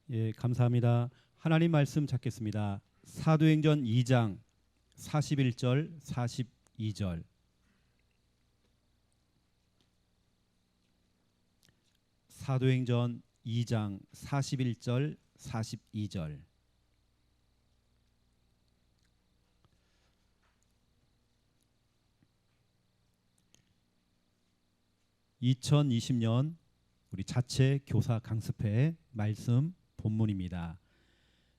예, 감사합니다. 하나님 말씀 찾겠습니다. 사도행전 2장 41절 42절. 사도행전 2장 41절 42절. (2020년) 우리 자체 교사 강습회 말씀 본문입니다.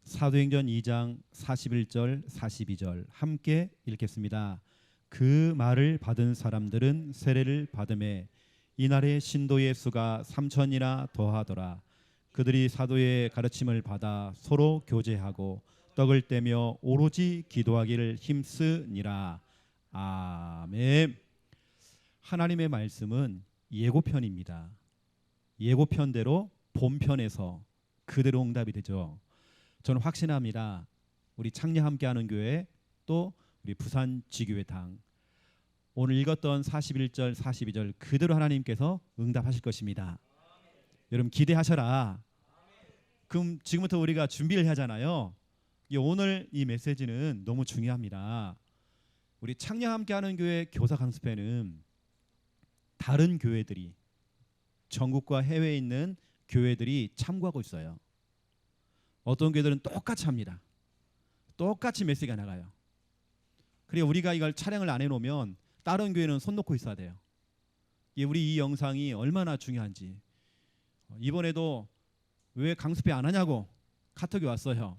사도행전 2장 41절 42절 함께 읽겠습니다. 그 말을 받은 사람들은 세례를 받음에 이날의 신도의 수가 3,000이나 더하더라. 그들이 사도의 가르침을 받아 서로 교제하고 떡을 떼며 오로지 기도하기를 힘쓰니라. 아멘. 하나님의 말씀은 예고편입니다. 예고편대로 본편에서 그대로 응답이 되죠. 저는 확신합니다. 우리 창녕 함께하는 교회 또 우리 부산 지교회당 오늘 읽었던 41절 42절 그대로 하나님께서 응답하실 것입니다. 여러분 기대하셔라. 그럼 지금부터 우리가 준비를 하잖아요. 오늘 이 메시지는 너무 중요합니다. 우리 창녕 함께하는 교회 교사 강습회는 다른 교회들이 전국과 해외에 있는 교회들이 참고하고 있어요. 어떤 교회들은 똑같이 합니다. 똑같이 메시지가 나가요. 그리고 우리가 이걸 촬영을 안 해놓으면 다른 교회는 손 놓고 있어야 돼요. 우리 이 영상이 얼마나 중요한지. 이번에도 왜 강습회 안 하냐고 카톡이 왔어요.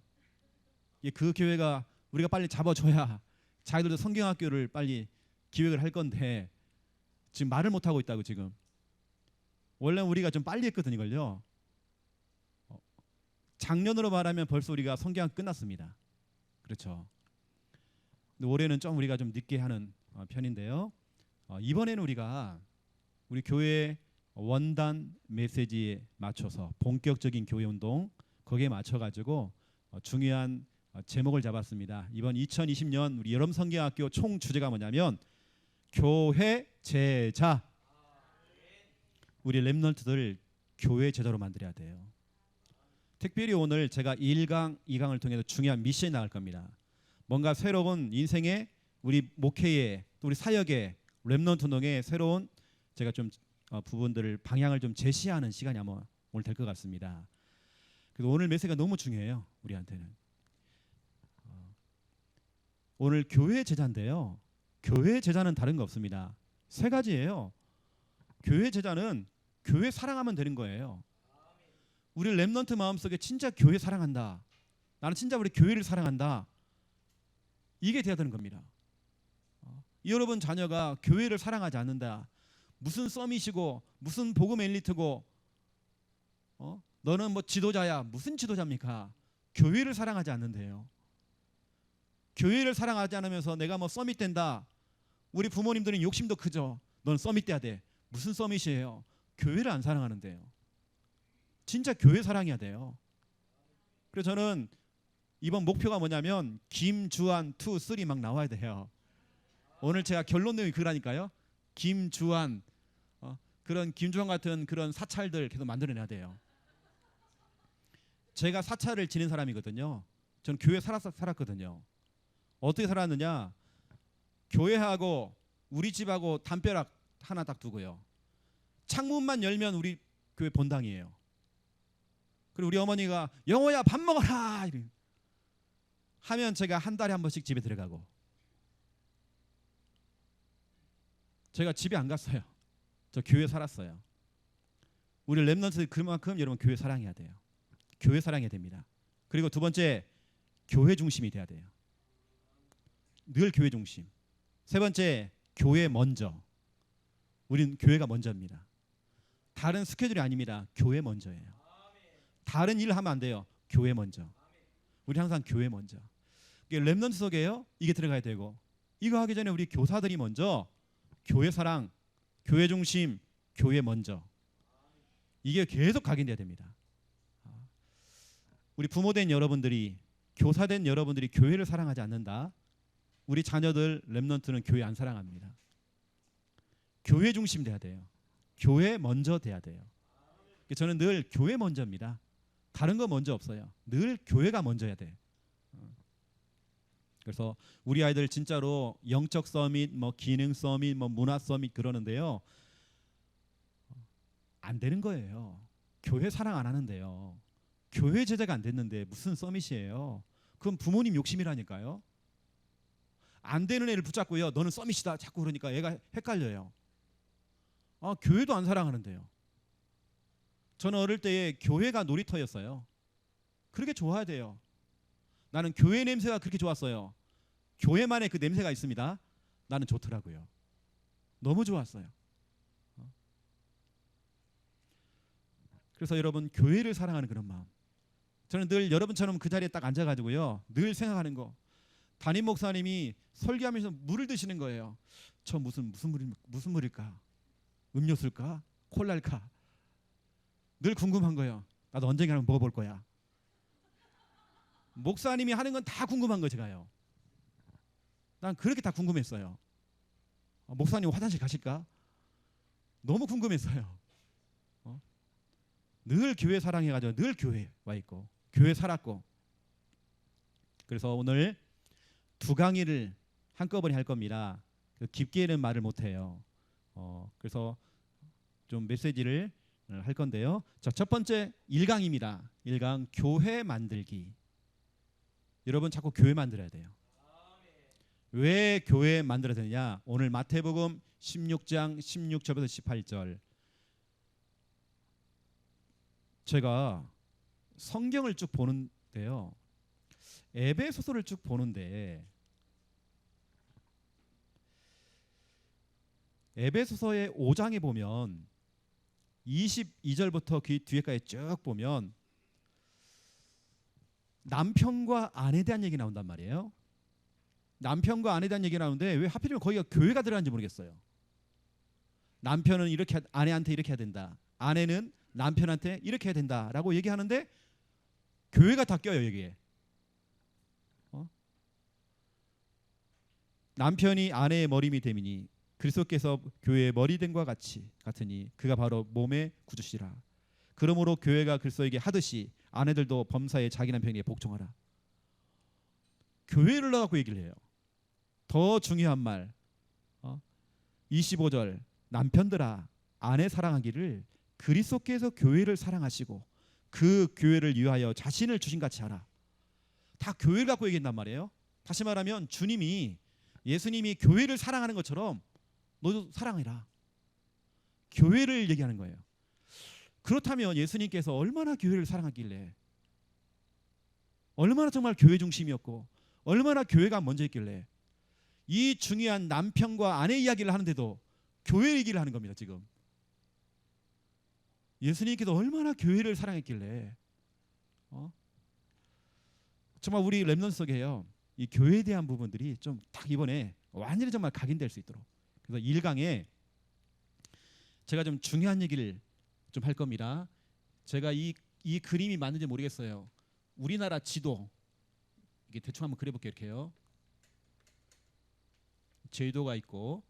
그 교회가 우리가 빨리 잡아줘야 자기들도 성경학교를 빨리 기획을 할 건데 지금 말을 못하고 있다고. 지금 원래 우리가 좀 빨리 했거든요. 이걸요. 작년으로 말하면 벌써 우리가 성경학 끝났습니다. 그렇죠. 근데 올해는 좀 우리가 좀 늦게 하는 편인데요. 이번에는 우리가 우리 교회 원단 메시지에 맞춰서 본격적인 교회 운동 거기에 맞춰가지고 중요한 제목을 잡았습니다. 이번 2020년 우리 여름 성경학교 총 주제가 뭐냐면 교회 제자. 우리 렘넌트들 교회 제자로 만들어야 돼요. 특별히 오늘 제가 1강, 2강을 통해서 중요한 미션이 나갈 겁니다. 뭔가 새로운 인생의 우리 목회의 또 우리 사역의 렘넌트 운동의 새로운 제가 좀 부분들을 방향을 좀 제시하는 시간이 아마 오늘 될 것 같습니다. 그래서 오늘 메시지가 너무 중요해요. 우리한테는. 오늘 교회 제자인데요. 교회 제자는 다른 거 없습니다. 세 가지예요. 교회 제자는 교회 사랑하면 되는 거예요. 우리 렘넌트 마음속에 진짜 교회 사랑한다. 나는 진짜 우리 교회를 사랑한다. 이게 돼야 되는 겁니다. 여러분 자녀가 교회를 사랑하지 않는다. 무슨 서밋이고 무슨 복음 엘리트고 너는 뭐 지도자야. 무슨 지도자입니까? 교회를 사랑하지 않는데요. 교회를 사랑하지 않으면서 내가 뭐 서밋 된다. 우리 부모님들은 욕심도 크죠. 넌 서밋 돼야 돼. 무슨 서밋이에요? 교회를 안 사랑하는데요. 진짜 교회 사랑해야 돼요. 그래서 저는 이번 목표가 뭐냐면 김주한 2, 3 막 나와야 돼요. 오늘 제가 결론 내용이 그러니까요. 김주한 그런 김주한 같은 그런 사찰들 계속 만들어내야 돼요. 제가 사찰을 지낸 사람이거든요. 저는 교회 살았거든요. 어떻게 살았느냐? 교회하고 우리 집하고 담벼락 하나 딱 두고요. 창문만 열면 우리 교회 본당이에요. 그리고 우리 어머니가 영호야 밥 먹어라 하면 제가 한 달에 한 번씩 집에 들어가고. 제가 집에 안 갔어요. 저 교회 살았어요. 우리 렘넌트들 그만큼 여러분 교회 사랑해야 돼요. 교회 사랑해야 됩니다. 그리고 두 번째 교회 중심이 돼야 돼요. 늘 교회 중심. 세 번째 교회 먼저. 우린 교회가 먼저입니다. 다른 스케줄이 아닙니다. 교회 먼저예요. 다른 일을 하면 안 돼요. 교회 먼저. 우리 항상 교회 먼저. 렘넌트 속에요. 이게 들어가야 되고 이거 하기 전에 우리 교사들이 먼저 교회 사랑, 교회 중심, 교회 먼저. 이게 계속 각인돼야 됩니다. 우리 부모된 여러분들이 교사된 여러분들이 교회를 사랑하지 않는다. 우리 자녀들 렘넌트는 교회 안 사랑합니다. 교회 중심 돼야 돼요. 교회 먼저 돼야 돼요. 저는 늘 교회 먼저입니다. 다른 거 먼저 없어요. 늘 교회가 먼저야 돼. 그래서 우리 아이들 진짜로 영적 서밋, 뭐 기능 서밋, 뭐 문화 서밋 그러는데요. 안 되는 거예요. 교회 사랑 안 하는데요. 교회 제자가 안 됐는데 무슨 서밋이에요? 그건 부모님 욕심이라니까요. 안 되는 애를 붙잡고요. 너는 서밋이다 자꾸 그러니까 애가 헷갈려요. 교회도 안 사랑하는데요. 저는 어릴 때에 교회가 놀이터였어요. 그렇게 좋아야 돼요. 나는 교회 냄새가 그렇게 좋았어요. 교회만의 그 냄새가 있습니다. 나는 좋더라고요. 너무 좋았어요. 그래서 여러분 교회를 사랑하는 그런 마음. 저는 늘 여러분처럼 그 자리에 딱 앉아가지고요. 늘 생각하는 거. 담임 목사님이 설교하면서 물을 드시는 거예요. 저 무슨 물일까? 음료수일까? 콜라일까? 늘 궁금한 거예요. 나도 언젠가 한번 먹어볼 거야. 목사님이 하는 건 다 궁금한 거 제가요. 난 그렇게 다 궁금했어요. 목사님 화장실 가실까? 너무 궁금했어요. 늘 교회 사랑해가지고 늘 교회 와 있고 교회 살았고. 그래서 오늘 두 강의를 한꺼번에 할 겁니다. 깊게는 말을 못해요. 그래서 좀 메시지를 할 건데요. 자, 첫 번째 1강입니다. 1강 교회 만들기. 여러분 자꾸 교회 만들어야 돼요. 왜 교회 만들어야 되느냐? 오늘 마태복음 16장 16절부터 18절. 제가 성경을 쭉 보는데요. 에베소서를 쭉 보는데 에베소서의 5장에 보면 22절부터 그 뒤에까지 쭉 보면 남편과 아내에 대한 얘기 나온단 말이에요. 남편과 아내에 대한 얘기 나오는데 왜 하필이면 거기가 교회가 들어간지 모르겠어요. 남편은 이렇게 아내한테 이렇게 해야 된다. 아내는 남편한테 이렇게 해야 된다라고 얘기하는데 교회가 다 껴요 여기에. 남편이 아내의 머리미 됨이니 그리스도께서 교회의 머리됨과 같으니 그가 바로 몸의 구주시라. 그러므로 교회가 그리스도에게 하듯이 아내들도 범사에 자기 남편에게 복종하라. 교회를 넣어갖고 얘기를 해요. 더 중요한 말 25절 남편들아 아내 사랑하기를 그리스도께서 교회를 사랑하시고 그 교회를 위하여 자신을 주신 같이 하라. 다 교회를 갖고 얘기한단 말이에요. 다시 말하면 예수님이 교회를 사랑하는 것처럼 너도 사랑해라. 교회를 얘기하는 거예요. 그렇다면 예수님께서 얼마나 교회를 사랑하길래, 얼마나 정말 교회 중심이었고 얼마나 교회가 먼저 있길래 이 중요한 남편과 아내 이야기를 하는데도 교회 얘기를 하는 겁니다. 지금 예수님께서 얼마나 교회를 사랑했길래 정말 우리 렘넌트 속에요. 이 교회에 대한 부분들이 좀 딱 이번에 완전히 정말 각인될 수 있도록. 그래서 1강에 제가 좀 중요한 얘기를 좀 할 겁니다. 제가 이 그림이 맞는지 모르겠어요. 우리나라 지도 이게 대충 한번 그려볼게요. 이렇게요. 제주도가 있고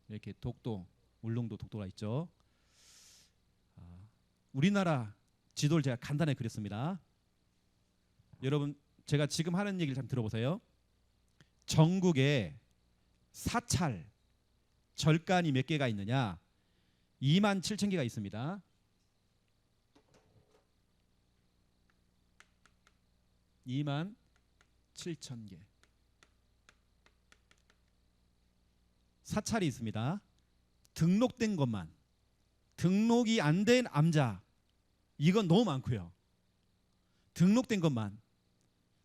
이렇게 독도, 울릉도, 독도가 있죠. 우리나라 지도를 제가 간단하게 그렸습니다. 여러분 제가 지금 하는 얘기를 좀 들어보세요. 전국에 사찰, 절간이 몇 개가 있느냐? 27,000개가 있습니다. (27,000개) 사찰이 있습니다. 등록된 것만, 등록이 안 된 암자 이건 너무 많고요. 등록된 것만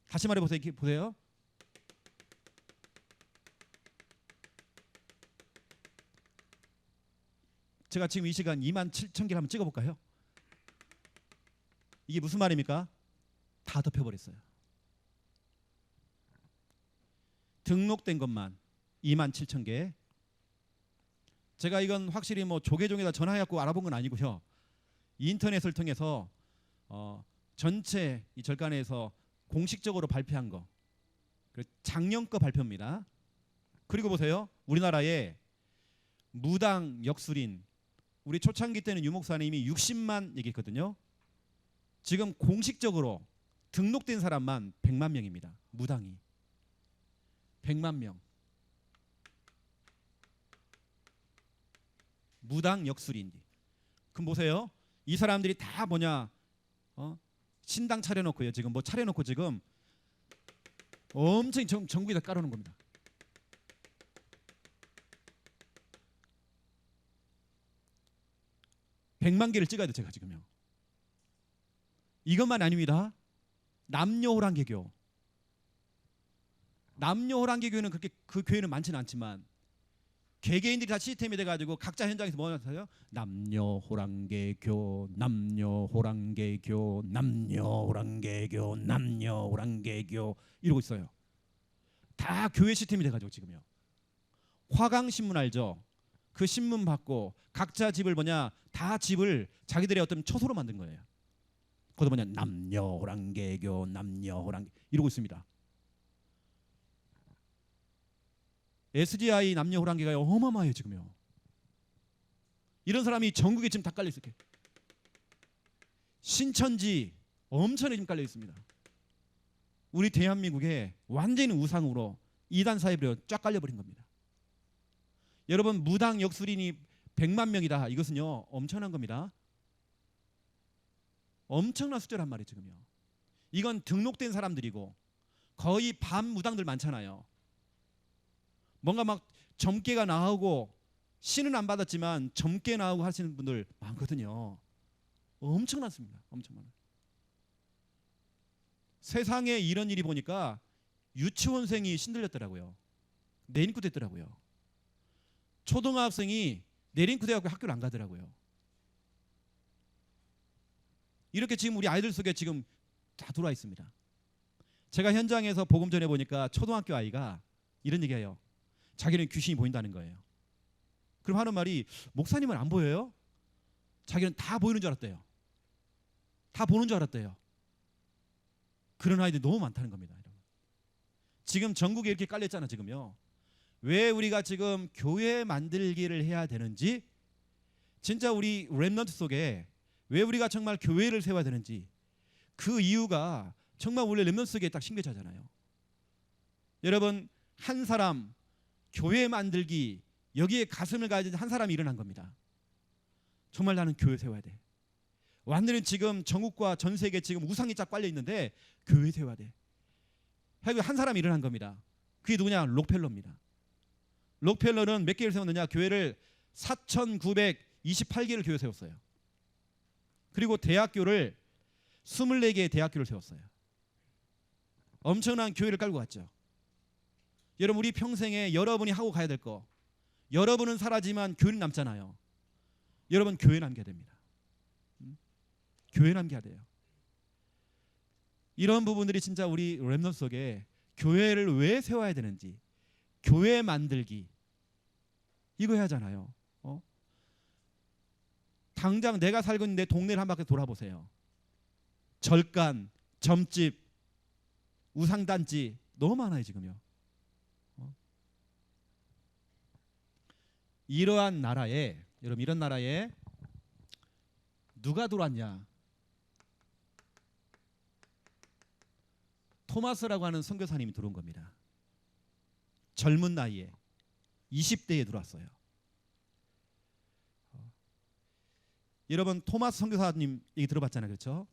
다시 말해보세요. 이렇게 보세요. 제가 지금 이 시간 27,000개를 한번 찍어볼까요? 이게 무슨 말입니까? 다 덮여버렸어요. 등록된 것만 27,000개. 제가 이건 확실히 뭐 조계종에다 전화해갖고 알아본 건 아니고요. 인터넷을 통해서 전체 이 절간에서 공식적으로 발표한 거, 작년 거 발표입니다. 그리고 보세요. 우리나라에 무당 역술인 우리 초창기 때는 유 목사님이 60만 얘기했거든요. 지금 공식적으로 등록된 사람만 100만 명입니다. 무당이 100만 명. 무당 역술인디. 그럼 보세요. 이 사람들이 다 뭐냐? 신당 차려놓고요. 지금 뭐 차려놓고 지금 엄청 전국에다 깔아놓은 겁니다. (100만) 개를 찍어야 돼 제가 지금요. 이것만 아닙니다. 남녀호랑개교. 남녀호랑개교는 그렇게 그 교회는 많지는 않지만 개개인들이 다 시스템이 돼가지고 각자 현장에서 뭐 하세요? 남녀호랑개교, 남녀호랑개교, 남녀호랑개교, 남녀호랑개교 이러고 있어요. 다 교회 시스템이 돼가지고 지금요. 화강신문 알죠? 그 신문 받고 각자 집을 뭐냐 다 집을 자기들의 어떤 처소로 만든 거예요. 그것도 뭐냐 남녀호랑개교, 남녀호랑개 이러고 있습니다. SDI 남녀호랑개가 어마어마해요 지금요. 이런 사람이 전국에 지금 다 깔려 있어요. 신천지 엄청나게 지금 깔려 있습니다. 우리 대한민국에 완전히 우상으로 이단 사회로 쫙 깔려버린 겁니다. 여러분 무당 역술인이 100만 명이다. 이것은요 엄청난 겁니다. 엄청난 숫자란 말이에요 지금요. 이건 등록된 사람들이고 거의 반 무당들 많잖아요. 뭔가 막 점괘가 나오고 신은 안 받았지만 점괘 나오고 하시는 분들 많거든요. 엄청났습니다. 엄청나. 세상에 이런 일이 보니까 유치원생이 신들렸더라고요. 내린구 됐더라고요. 초등학생이 내린구 돼갖고 학교를 안 가더라고요. 이렇게 지금 우리 아이들 속에 지금 다 들어와 있습니다. 제가 현장에서 복음 전해 보니까 초등학교 아이가 이런 얘기해요. 자기는 귀신이 보인다는 거예요. 그럼 하는 말이 목사님은 안 보여요? 자기는 다 보이는 줄 알았대요. 다 보는 줄 알았대요. 그런 아이들이 너무 많다는 겁니다. 지금 전국에 이렇게 깔렸잖아 지금요. 왜 우리가 지금 교회 만들기를 해야 되는지, 진짜 우리 렘넌트 속에 왜 우리가 정말 교회를 세워야 되는지, 그 이유가 정말 원래 렘넌트 속에 딱 심겨자잖아요. 여러분 한 사람 교회 만들기, 여기에 가슴을 가진 한 사람이 일어난 겁니다. 정말 나는 교회 세워야 돼. 완전히 지금 전국과 전 세계 지금 우상이 쫙 깔려 있는데 교회 세워야 돼. 한 사람이 일어난 겁니다. 그게 누구냐? 록펠러입니다. 록펠러는 몇 개를 세웠느냐? 교회를 4,928개를 교회 세웠어요. 그리고 대학교를 24개의 대학교를 세웠어요. 엄청난 교회를 깔고 갔죠. 여러분 우리 평생에 여러분이 하고 가야 될 거, 여러분은 사라지만 교회는 남잖아요. 여러분 교회 남겨야 됩니다. 교회 남겨야 돼요. 이런 부분들이 진짜 우리 렘넌트 속에 교회를 왜 세워야 되는지, 교회 만들기 이거 해야 하잖아요. 당장 내가 살고 있는 내 동네를 한 바퀴 돌아보세요. 절간, 점집, 우상단지 너무 많아요 지금요. 이러한 나라에, 여러분 이런 나라에 누가 들어왔냐? 토마스라고 하는 선교사님이 들어온 겁니다. 젊은 나이에 20대에 들어왔어요. 여러분 토마스 선교사님 얘기 들어봤잖아요, 그렇죠?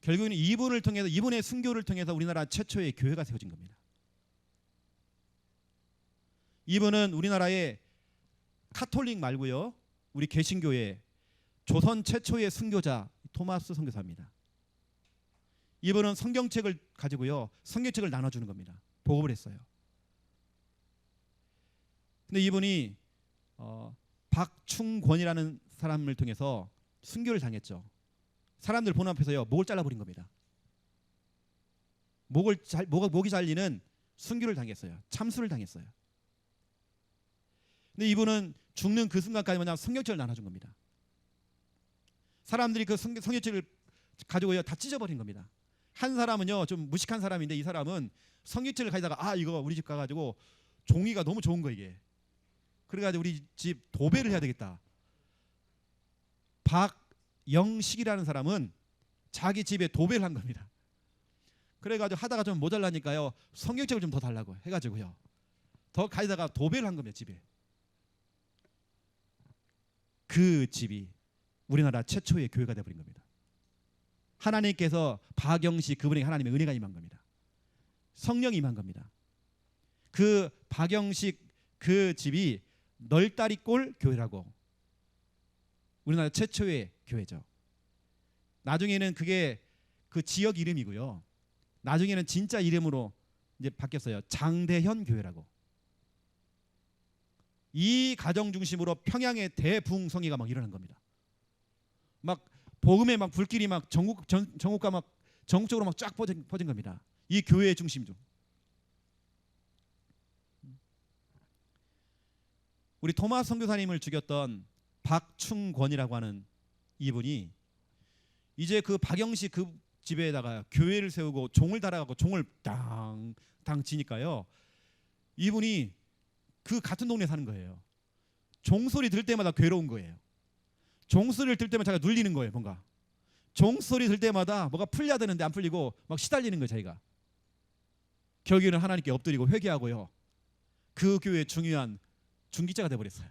결국에는 이분을 통해서, 이분의 순교를 통해서 우리나라 최초의 교회가 세워진 겁니다. 이분은 우리나라의 카톨릭 말고요, 우리 개신교회 조선 최초의 순교자 토마스 선교사입니다. 이분은 성경책을 가지고요, 성경책을 나눠주는 겁니다. 보급을 했어요. 근데 이분이 박충권이라는 사람을 통해서 순교를 당했죠. 사람들 보는 앞에서요 목을 잘라버린 겁니다. 목이 잘리는 순교를 당했어요. 참수를 당했어요. 근데 이분은 죽는 그 순간까지 뭐냐, 성경책을 나눠준 겁니다. 사람들이 그 성경책을 가지고요 다 찢어버린 겁니다. 한 사람은요 좀 무식한 사람인데, 이 사람은 성경책을 가져다가 이거 우리 집 가가지고 종이가 너무 좋은 거 이게, 그래가지고 우리 집 도배를 해야 되겠다. 박영식이라는 사람은 자기 집에 도배를 한 겁니다. 그래가지고 하다가 좀 모자라니까요, 성경책을 좀 더 달라고 해가지고요, 더 가져다가 도배를 한 겁니다. 집에. 그 집이 우리나라 최초의 교회가 되어버린 겁니다. 하나님께서 박영식 그분에게 하나님의 은혜가 임한 겁니다. 성령이 임한 겁니다. 그 박영식 그 집이 널다리골 교회라고, 우리나라 최초의 교회죠. 나중에는 그게 그 지역 이름이고요, 나중에는 진짜 이름으로 이제 바뀌었어요. 장대현 교회라고. 이 가정 중심으로 평양의 대부흥성회가 막 일어난 겁니다. 막 복음의 막 불길이 막 전국과 막 전국적으로 막 쫙 퍼진 겁니다. 이 교회의 중심도. 우리 토마스 선교사님을 죽였던 박충권이라고 하는 이분이 이제 그 박영식 그 집에다가 교회를 세우고 종을 달아가고 종을 땅 치니까요, 이분이 그 같은 동네에 사는 거예요. 종소리 들 때마다 괴로운 거예요. 종소리를 들 때마다 자기가 눌리는 거예요. 뭔가 종소리 들 때마다 뭐가 풀려야 되는데 안 풀리고 막 시달리는 거예요. 자기가 결국에는 하나님께 엎드리고 회개하고요, 그 교회의 중요한 중기자가 돼버렸어요.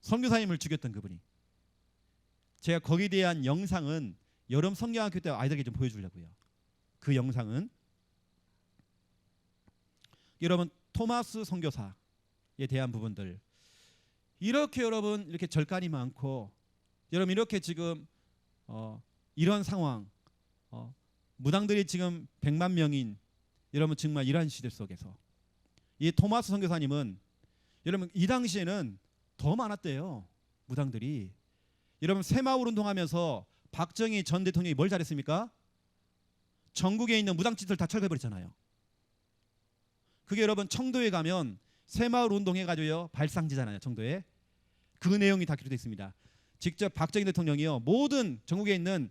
선교사님을 죽였던 그분이. 제가 거기에 대한 영상은 여름 성경학교 때 아이들에게 좀 보여주려고요. 그 영상은 여러분 토마스 선교사에 대한 부분들, 이렇게 여러분 이렇게 절간이 많고, 여러분 이렇게 지금 이런 상황, 무당들이 지금 100만 명인 여러분 정말 이러한 시대 속에서 이 토마스 선교사님은 여러분 이 당시에는 더 많았대요. 무당들이. 여러분 새마을 운동하면서 박정희 전 대통령이 뭘 잘했습니까? 전국에 있는 무당집들 다 철거해버렸잖아요. 그게 여러분 청도에 가면 새마을 운동해가지고요 발상지잖아요. 청도에 그 내용이 다 기록되어 있습니다. 직접 박정희 대통령이요 모든 전국에 있는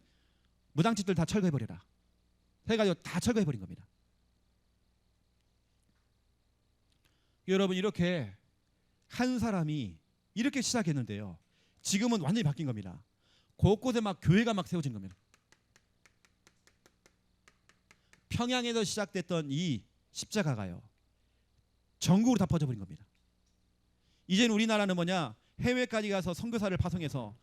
무당집들 다 철거해버려라 해가지고 다 철거해버린 겁니다. 여러분 이렇게 한 사람이 이렇게 시작했는데요, 지금은 완전히 바뀐 겁니다. 곳곳에 막 교회가 막 세워진 겁니다. 평양에서 시작됐던 이 십자가가요 전국으로 다 퍼져버린 겁니다. 이제는 우리나라는 뭐냐, 해외까지 가서 선교사를 파송해서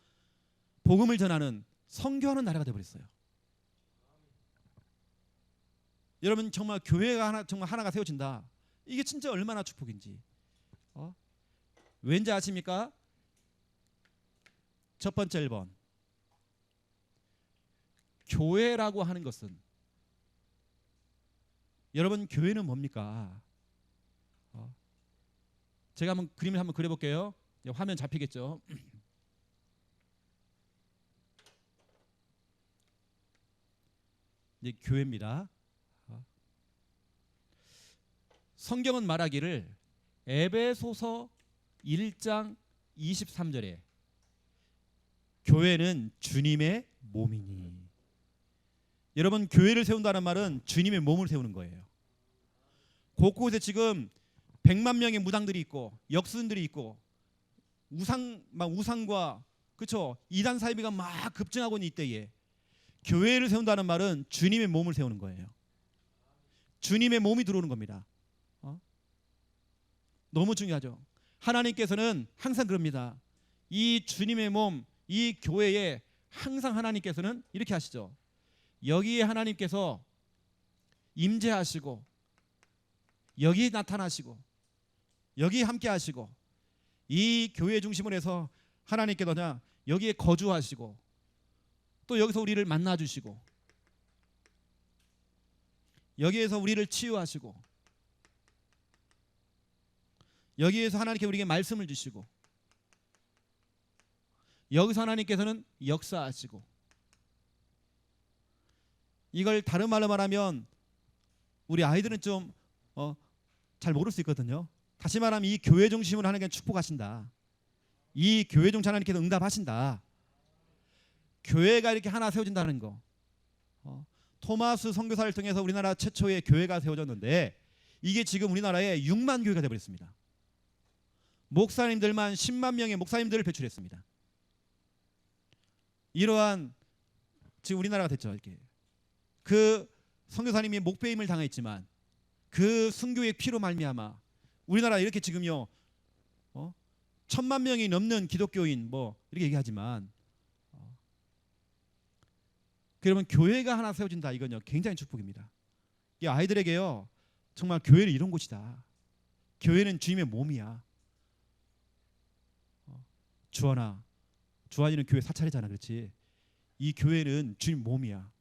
복음을 전하는 선교하는 나라가 되어버렸어요. 여러분 정말 교회가 정말 하나가 세워진다, 이게 진짜 얼마나 축복인지. 왠지 아십니까? 첫 번째 1번, 교회라고 하는 것은, 여러분 교회는 뭡니까? 제가 한번 그림을 한번 그려볼게요. 화면 잡히겠죠? 이제 교회입니다. 성경은 말하기를 에베소서 1장 23절에 교회는 주님의 몸이니. 여러분 교회를 세운다는 말은 주님의 몸을 세우는 거예요. 곳곳에 지금 100만 명의 무당들이 있고 역순들이 있고 우상과 그렇죠, 이단 사이비가 막 급증하고 있는 이때에 교회를 세운다는 말은 주님의 몸을 세우는 거예요. 주님의 몸이 들어오는 겁니다. 너무 중요하죠. 하나님께서는 항상 그럽니다. 이 주님의 몸, 이 교회에 항상 하나님께서는 이렇게 하시죠. 여기에 하나님께서 임재하시고 여기 나타나시고 여기 함께 하시고, 이 교회 중심으로 해서 하나님께서 여기에 거주하시고 또 여기서 우리를 만나주시고 여기에서 우리를 치유하시고 여기에서 하나님께 우리에게 말씀을 주시고 여기서 하나님께서는 역사하시고. 이걸 다른 말로 말하면 우리 아이들은 좀 잘 모를 수 있거든요. 다시 말하면 이 교회 중심으로 하나님께서 축복하신다, 이 교회 중심 하나님께서 응답하신다, 교회가 이렇게 하나 세워진다는 거. 토마스 선교사를 통해서 우리나라 최초의 교회가 세워졌는데 이게 지금 우리나라에 6만 교회가 되어버렸습니다. 목사님들만 10만 명의 목사님들을 배출했습니다. 이러한 지금 우리나라가 됐죠. 이렇게 그 선교사님이 목배임을 당했지만 그 순교의 피로 말미암아 우리나라 이렇게 지금요 1,000만 명이 넘는 기독교인 뭐 이렇게 얘기하지만 그러면 교회가 하나 세워진다. 이건요 굉장히 축복입니다. 이 아이들에게요 정말 교회는 이런 곳이다. 교회는 주님의 몸이야. 주한이는 교회 사찰이잖아, 그렇지? 이 교회는 주님 몸이야.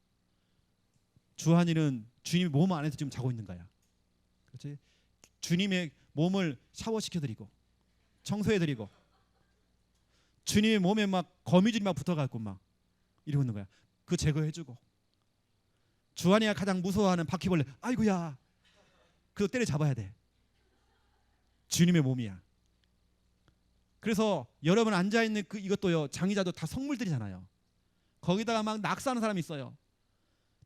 주한이는 주님의 몸 안에서 지금 자고 있는 거야, 그렇지? 주님의 몸을 샤워시켜드리고 청소해드리고 주님의 몸에 막 거미줄이 막 붙어갖고 막 이러고 있는 거야. 그 제거해주고 주한이가 가장 무서워하는 바퀴벌레, 아이고야, 그거 때려잡아야 돼. 주님의 몸이야. 그래서 여러분 앉아있는 그 이것도요 장의자도 다 성물들이잖아요. 거기다가 막 낙서하는 사람이 있어요.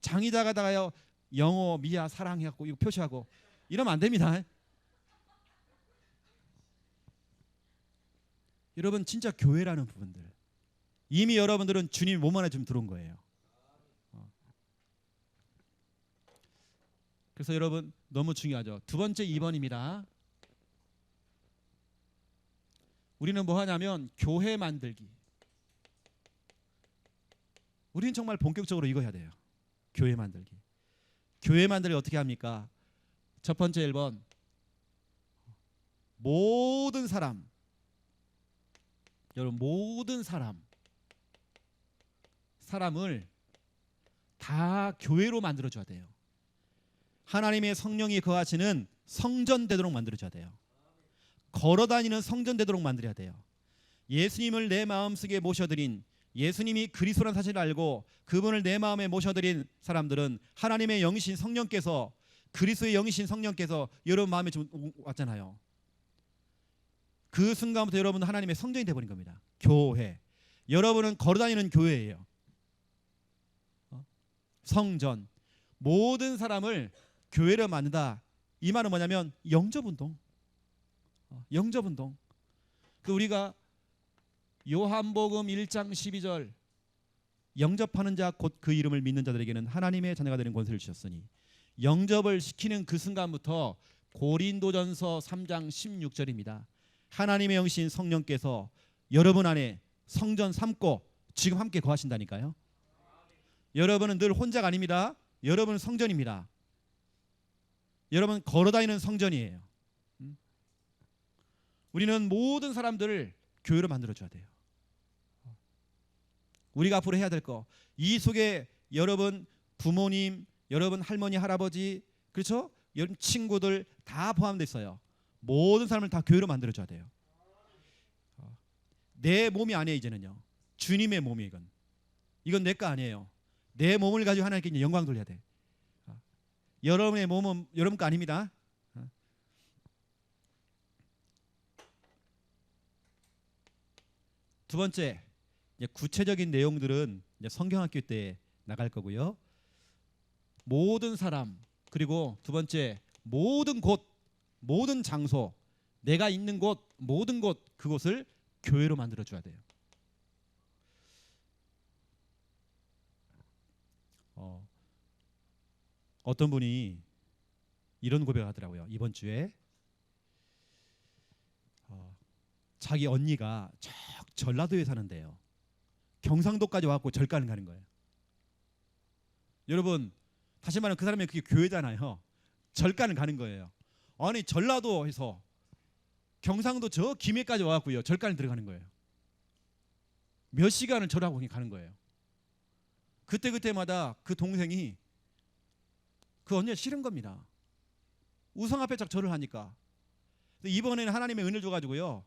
장의자가다가요 영어 미야 사랑해갖고 이거 표시하고 이러면 안 됩니다. 여러분 진짜 교회라는 부분들 이미 여러분들은 주님 몸 안에 좀 들어온 거예요. 그래서 여러분 너무 중요하죠. 두 번째 2번입니다. 우리는 뭐 하냐면 교회 만들기. 우리는 정말 본격적으로 이거 해야 돼요. 교회 만들기. 교회 만들기 어떻게 합니까? 첫 번째 1번 모든 사람, 여러분 모든 사람을 다 교회로 만들어줘야 돼요. 하나님의 성령이 거하시는 성전 되도록 만들어줘야 돼요. 걸어다니는 성전 되도록 만들어야 돼요. 예수님을 내 마음속에 모셔드린, 예수님이 그리스도라는 사실을 알고 그분을 내 마음에 모셔드린 사람들은 하나님의 영이신 성령께서, 그리스도의 영이신 성령께서 여러분 마음에 좀 왔잖아요. 그 순간부터 여러분은 하나님의 성전이 되어버린 겁니다. 교회. 여러분은 걸어다니는 교회예요. 성전. 모든 사람을 교회로 만든다. 이 말은 뭐냐면 영접운동. 영접운동. 그 우리가 요한복음 1장 12절 영접하는 자 곧 그 이름을 믿는 자들에게는 하나님의 자녀가 되는 권세를 주셨으니, 영접을 시키는 그 순간부터 고린도전서 3장 16절입니다. 하나님의 영신 성령께서 여러분 안에 성전 삼고 지금 함께 거하신다니까요. 여러분은 늘 혼자가 아닙니다. 여러분은 성전입니다. 여러분 걸어다니는 성전이에요. 우리는 모든 사람들을 교회로 만들어줘야 돼요. 우리가 앞으로 해야 될 거, 이 속에 여러분 부모님, 여러분 할머니, 할아버지, 그렇죠? 여러분 친구들 다 포함되어 있어요. 모든 사람을 다 교회로 만들어줘야 돼요. 내 몸이 아니에요. 이제는요 주님의 몸이 이건 내 거 아니에요. 내 몸을 가지고 하나님께 이제 영광 돌려야 돼. 여러분의 몸은 여러분 거 아닙니다. 두 번째, 이제 구체적인 내용들은 이제 성경학교 때 나갈 거고요. 모든 사람, 그리고 두 번째 모든 곳, 모든 장소, 내가 있는 곳, 모든 곳, 그곳을 교회로 만들어 줘야 돼요. 어떤 분이 이런 고백을 하더라고요. 이번 주에 자기 언니가 저 전라도에 사는데요. 경상도까지 와갖고 절간을 가는 거예요. 여러분 다시 말하면 그 사람이 그게 교회잖아요. 절간을 가는 거예요. 아니 전라도에서 경상도 저 김해까지 와갖고요 절간을 들어가는 거예요. 몇 시간을 절하고 가는 거예요. 그때마다 그 동생이 그 언니가 싫은 겁니다. 우상 앞에 쫙 절을 하니까. 이번에는 하나님의 은혜를 줘가지고요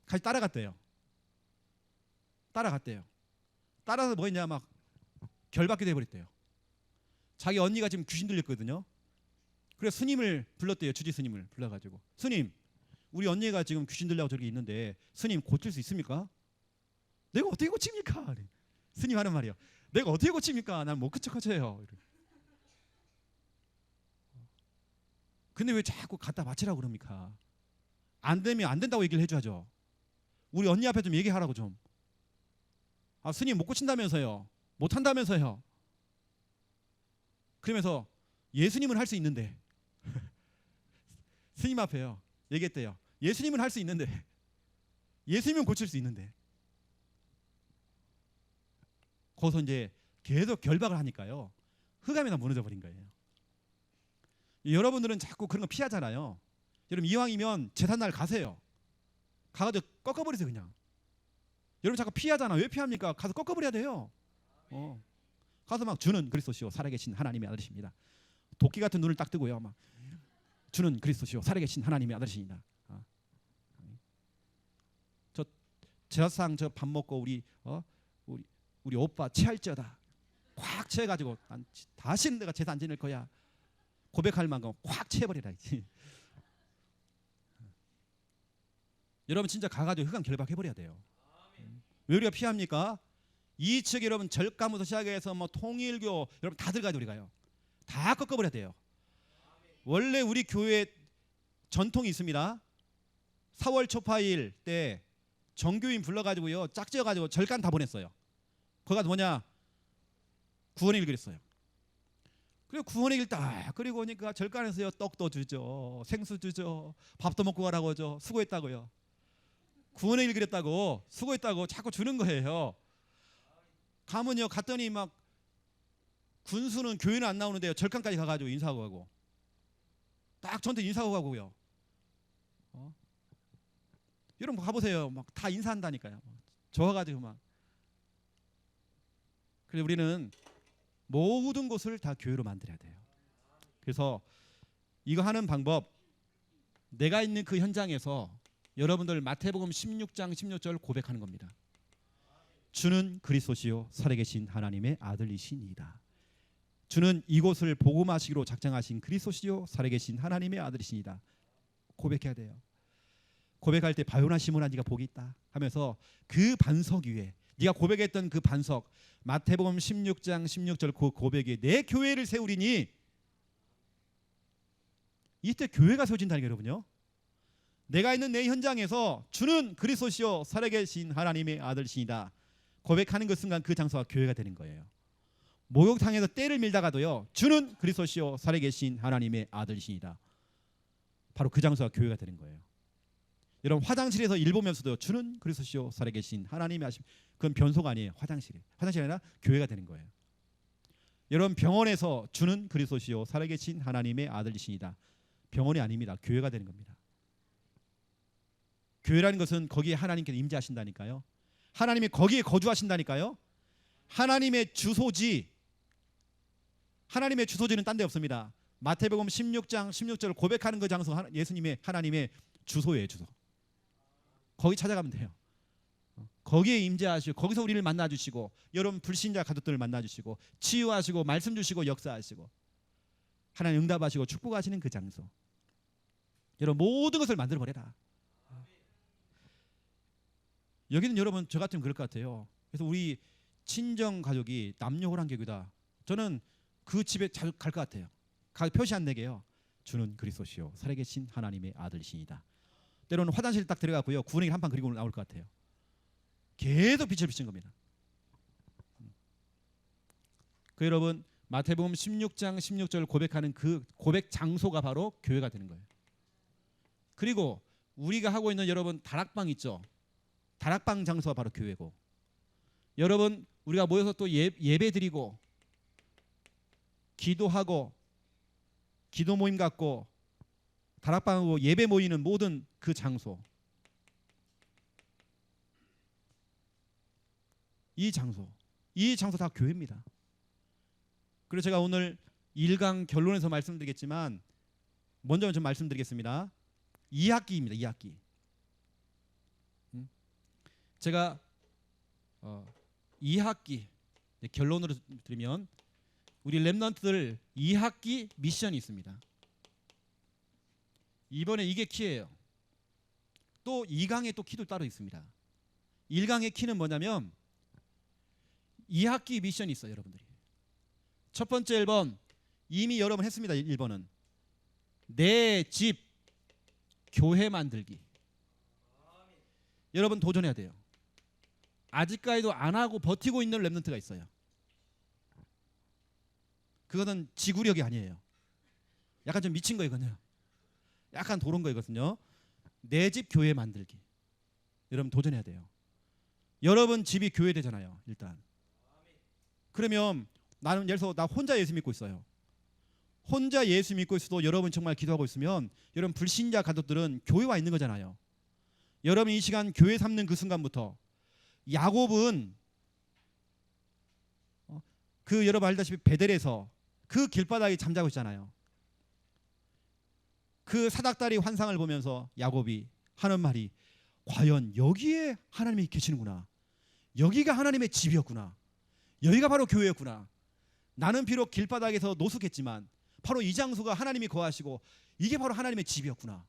같이 따라갔대요. 따라서 뭐 했냐, 막 결박이 돼버렸대요. 자기 언니가 지금 귀신 들렸거든요. 그래서 스님을 불렀대요. 주지 스님을 불러가지고, 스님, 우리 언니가 지금 귀신 들려고 저기 있는데 스님 고칠 수 있습니까? 내가 어떻게 고칩니까? 스님 하는 말이요, 내가 어떻게 고칩니까? 난 못 고쳐요. 근데 왜 자꾸 갖다 바치라고 그럽니까? 안 되면 안 된다고 얘기를 해줘야죠. 우리 언니 앞에 좀 얘기하라고 좀. 스님 못 고친다면서요. 못한다면서요. 그러면서 예수님은 할 수 있는데 스님 앞에요. 얘기했대요. 예수님은 할 수 있는데, 예수님은 고칠 수 있는데. 거기서 이제 계속 결박을 하니까요. 흑암이 다 무너져 버린 거예요. 여러분들은 자꾸 그런 거 피하잖아요. 여러분 이왕이면 제삿날 가세요. 가가지고 꺾어버리세요 그냥. 여러분 자꾸 피하잖아. 왜 피합니까? 가서 꺾어버려야 돼요. 가서 막 주는 그리스도시요 살아계신 하나님의 아들이십니다. 도끼 같은 눈을 딱 뜨고요. 막 주는 그리스도시요 살아계신 하나님의 아들이십니다. 저 제사상 저 밥 먹고 우리 오빠 체할지어다. 콱 채가지고 다시는 내가 제사 안 지낼 거야. 고백할 만큼 콱 채버리라. 여러분 진짜 가가지고 흑암 결박해버려야 돼요. 왜 우리가 피합니까? 이 측 여러분 절감부터 시작해서 뭐 통일교 여러분 다 들어가죠. 우리가요. 다 꺾어버려야 돼요. 원래 우리 교회 전통이 있습니다. 4월 초파일 때 정교인 불러가지고요 짝지어가지고 절간 다 보냈어요. 거기가 뭐냐? 구원의 일 그랬어요. 그리고 구원의 일 딱 그리고 오니까 절간에서요 떡도 주죠, 생수 주죠, 밥도 먹고 가라고 하죠. 수고했다고요. 구원의 일 그랬다고 수고했다고 자꾸 주는 거예요. 가면요 갔더니 막 군수는 교회는 안 나오는데요 절간까지 가가지고 인사하고 가고 딱 저한테 인사하고 가고요. 여러분 가보세요. 막 다 인사한다니까요. 좋아가지고 막. 그래서 우리는 모든 곳을 다 교회로 만들어야 돼요. 그래서 이거 하는 방법, 내가 있는 그 현장에서 여러분들 마태복음 16장 16절 고백하는 겁니다. 주는 그리스도시요 살아계신 하나님의 아들이시니이다. 주는 이곳을 복음하시기로 작정하신 그리스도시요 살아계신 하나님의 아들이시니이다. 고백해야 돼요. 고백할 때 바요나 시몬아 네가 복이 있다 하면서 그 반석 위에 네가 고백했던 그 반석, 마태복음 16장 16절 그 고백에 내 교회를 세우리니, 이때 교회가 세워진다는 게 여러분요. 내가 있는 내 현장에서 주는 그리스도시요 살아계신 하나님의 아들이시니다 고백하는 그 순간 그 장소가 교회가 되는 거예요. 목욕탕에서 때를 밀다가도요 주는 그리스도시요 살아계신 하나님의 아들이시니다 바로 그 장소가 교회가 되는 거예요. 여러분 화장실에서 일 보면서도 주는 그리스도시요 살아계신 하나님의 아심, 그건 변소가 아니에요. 화장실이 아니라 교회가 되는 거예요. 여러분 병원에서 주는 그리스도시요 살아계신 하나님의 아들이시니다 병원이 아닙니다. 교회가 되는 겁니다. 교회라는 것은 거기에 하나님께서 임재하신다니까요. 하나님이 거기에 거주하신다니까요. 하나님의 주소지, 하나님의 주소지는 딴 데 없습니다. 마태복음 16장 16절 고백하는 그 장소 예수님의 하나님의 주소예요. 주소. 거기 찾아가면 돼요. 거기에 임재하시고 거기서 우리를 만나주시고 여러분 불신자 가족들을 만나주시고 치유하시고 말씀 주시고 역사하시고 하나님 응답하시고 축복하시는 그 장소. 여러분 모든 것을 만들어버려라. 여기는 여러분 저 같으면 그럴 것 같아요. 그래서 우리 친정 가족이 남녀호랑개교다. 저는 그 집에 잘 갈 것 같아요. 표시 안 내게요. 주는 그리스도시요 살아계신 하나님의 아들이시니다. 때로는 화장실 딱 들어가고요 구원의 길 한판 그리고 나올 것 같아요. 계속 빛을 비친 겁니다. 그 여러분 마태복음 16장 16절 고백하는 그 고백 장소가 바로 교회가 되는 거예요. 그리고 우리가 하고 있는 여러분 다락방 있죠. 다락방 장소가 바로 교회고, 여러분 우리가 모여서 또 예배 드리고 기도하고 기도 모임 갖고 다락방하고 예배 모이는 모든 그 장소, 이 장소 다 교회입니다. 그래서 제가 오늘 1강 결론에서 말씀드리겠지만 먼저 좀 말씀드리겠습니다. 2학기입니다. 2학기. 제가 2학기 결론으로 드리면 우리 렘넌트들 2학기 미션이 있습니다. 이번에 이게 키예요. 또 2강에 또 키도 따로 있습니다. 1강의 키는 뭐냐면 2학기 미션이 있어요. 여러분들이 첫 번째 1번 이미 여러분 했습니다. 1번은 내 집 교회 만들기. 여러분 도전해야 돼요. 아직까지도 안 하고 버티고 있는 렘넌트가 있어요. 그것은 지구력이 아니에요. 약간 좀 미친 거이거든요. 약간 도른 거이거든요. 내 집 교회 만들기. 여러분 도전해야 돼요. 여러분 집이 교회 되잖아요. 일단. 그러면 나는 예를 들어서 나 혼자 예수 믿고 있어요. 혼자 예수 믿고 있어도 여러분 정말 기도하고 있으면 여러분 불신자 가족들은 교회 와 있는 거잖아요. 여러분 이 시간 교회 삼는 그 순간부터 야곱은 그 여러분 알다시피 베델에서 그 길바닥에 잠자고 있잖아요. 그 사닥다리 환상을 보면서 야곱이 하는 말이 과연 여기에 하나님이 계시는구나. 여기가 하나님의 집이었구나. 여기가 바로 교회였구나. 나는 비록 길바닥에서 노숙했지만 바로 이 장소가 하나님이 거하시고 이게 바로 하나님의 집이었구나.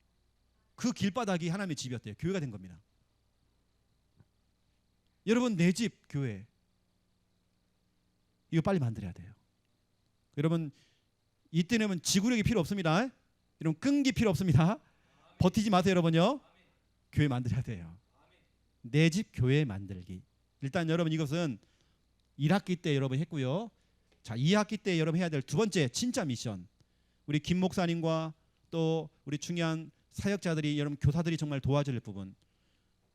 그 길바닥이 하나님의 집이었대요. 교회가 된 겁니다. 여러분 내 집 교회 이거 빨리 만들어야 돼요. 여러분 이때는 지구력이 필요 없습니다. 여러분 끈기 필요 없습니다. 버티지 마세요 여러분요. 교회 만들어야 돼요. 내 집 교회 만들기. 일단 여러분 이것은 1학기 때 여러분 했고요. 자 2학기 때 여러분 해야 될 두 번째 진짜 미션. 우리 김 목사님과 또 우리 중요한 사역자들이 여러분 교사들이 정말 도와줄 부분.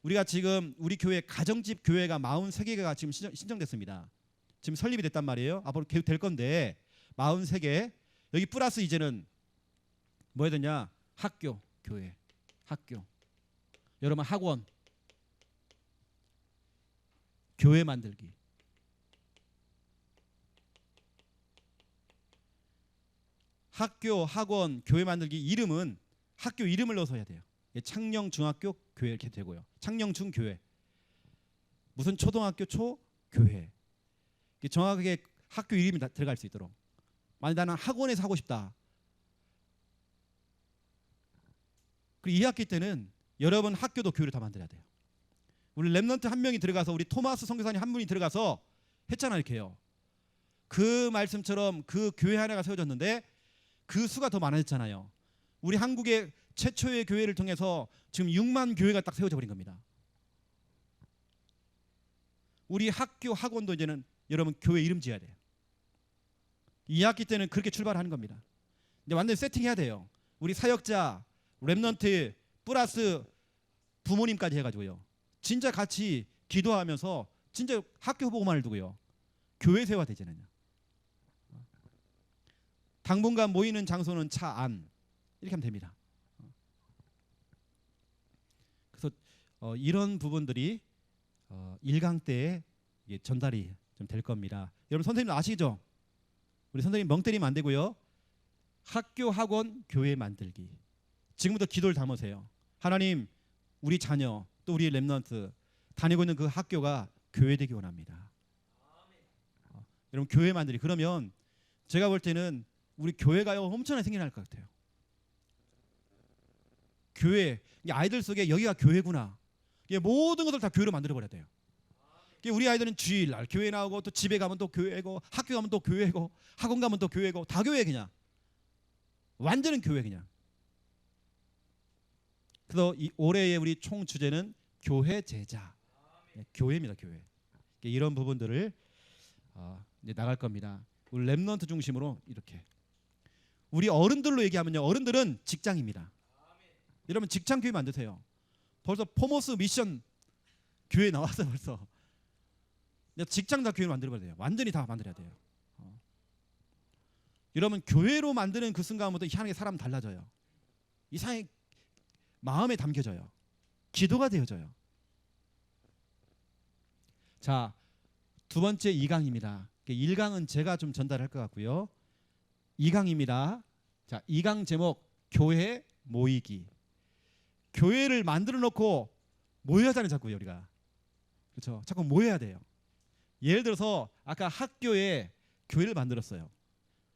우리가 지금 우리 교회 가정집 교회가 43개가 지금 신청됐습니다. 지금 설립이 됐단 말이에요. 앞으로 계속 될 건데 43개. 여기 플러스 이제는 뭐 해야 되냐? 학교, 교회, 학교. 여러분 학원, 교회 만들기. 학교, 학원, 교회 만들기 이름은 학교 이름을 넣어서 해야 돼요. 창녕중학교 교회 이렇게 되고요. 창녕중교회. 무슨 초등학교 초교회. 정확하게 학교 이름이 들어갈 수 있도록. 만약 나는 학원에서 하고 싶다. 그리고 2학기 때는 여러분 학교도 교회를 다 만들어야 돼요. 우리 랩넌트 한 명이 들어가서 우리 토마스 선교사님 한 분이 들어가서 했잖아요. 이렇게요. 그 말씀처럼 그 교회 하나가 세워졌는데 그 수가 더 많아졌잖아요. 우리 한국의 최초의 교회를 통해서 지금 6만 교회가 딱 세워져 버린 겁니다. 우리 학교 학원도 이제는 여러분 교회 이름 지어야 돼요. 2학기 때는 그렇게 출발하는 겁니다. 근데 완전히 세팅해야 돼요. 우리 사역자, 랩넌트 플러스 부모님까지 해가지고요. 진짜 같이 기도하면서 진짜 학교 보고만을 두고요. 교회 세워야 되잖아요. 당분간 모이는 장소는 차 안 이렇게 하면 됩니다. 그래서 이런 부분들이 1강 때에 전달이 좀 될 겁니다. 여러분 선생님 아시죠? 우리 선생님 멍 때리면 안 되고요. 학교, 학원, 교회 만들기. 지금부터 기도를 담으세요. 하나님, 우리 자녀 또 우리 랩넌트 다니고 있는 그 학교가 교회 되기 원합니다. 여러분 교회 만들기. 그러면 제가 볼 때는 우리 교회가요 엄청나게 생겨날 것 같아요. 교회, 아이들 속에 여기가 교회구나. 모든 것을 다 교회로 만들어 버려야 돼요. 우리 아이들은 주일날 교회 나오고 또 집에 가면 또 교회고 학교 가면 또 교회고 학원 가면 또 교회고 다 교회 그냥. 완전히 교회 그냥. 그래서 이 올해의 우리 총 주제는 교회 제자. 교회입니다, 교회. 이런 부분들을 이제 나갈 겁니다. 우리 랩넌트 중심으로 이렇게. 우리 어른들로 얘기하면요, 어른들은 직장입니다. 여러분 직장 교회 만드세요. 벌써 포모스 미션 교회 나와서 벌써 직장 다 교회로 만들어야 돼요. 완전히 다 만들어야 돼요. 여러분 교회로 만드는 그 순간부터 이상하게 사람 달라져요. 이상하게 마음에 담겨져요. 기도가 되어져요. 자, 두 번째 2강입니다. 1강은 제가 좀 전달할 것 같고요. 2강입니다. 자, 2강 제목 교회 모이기. 교회를 만들어 놓고 모여야 하잖아요, 자꾸 우리가. 그렇죠? 자꾸 모여야 돼요. 예를 들어서 아까 학교에 교회를 만들었어요.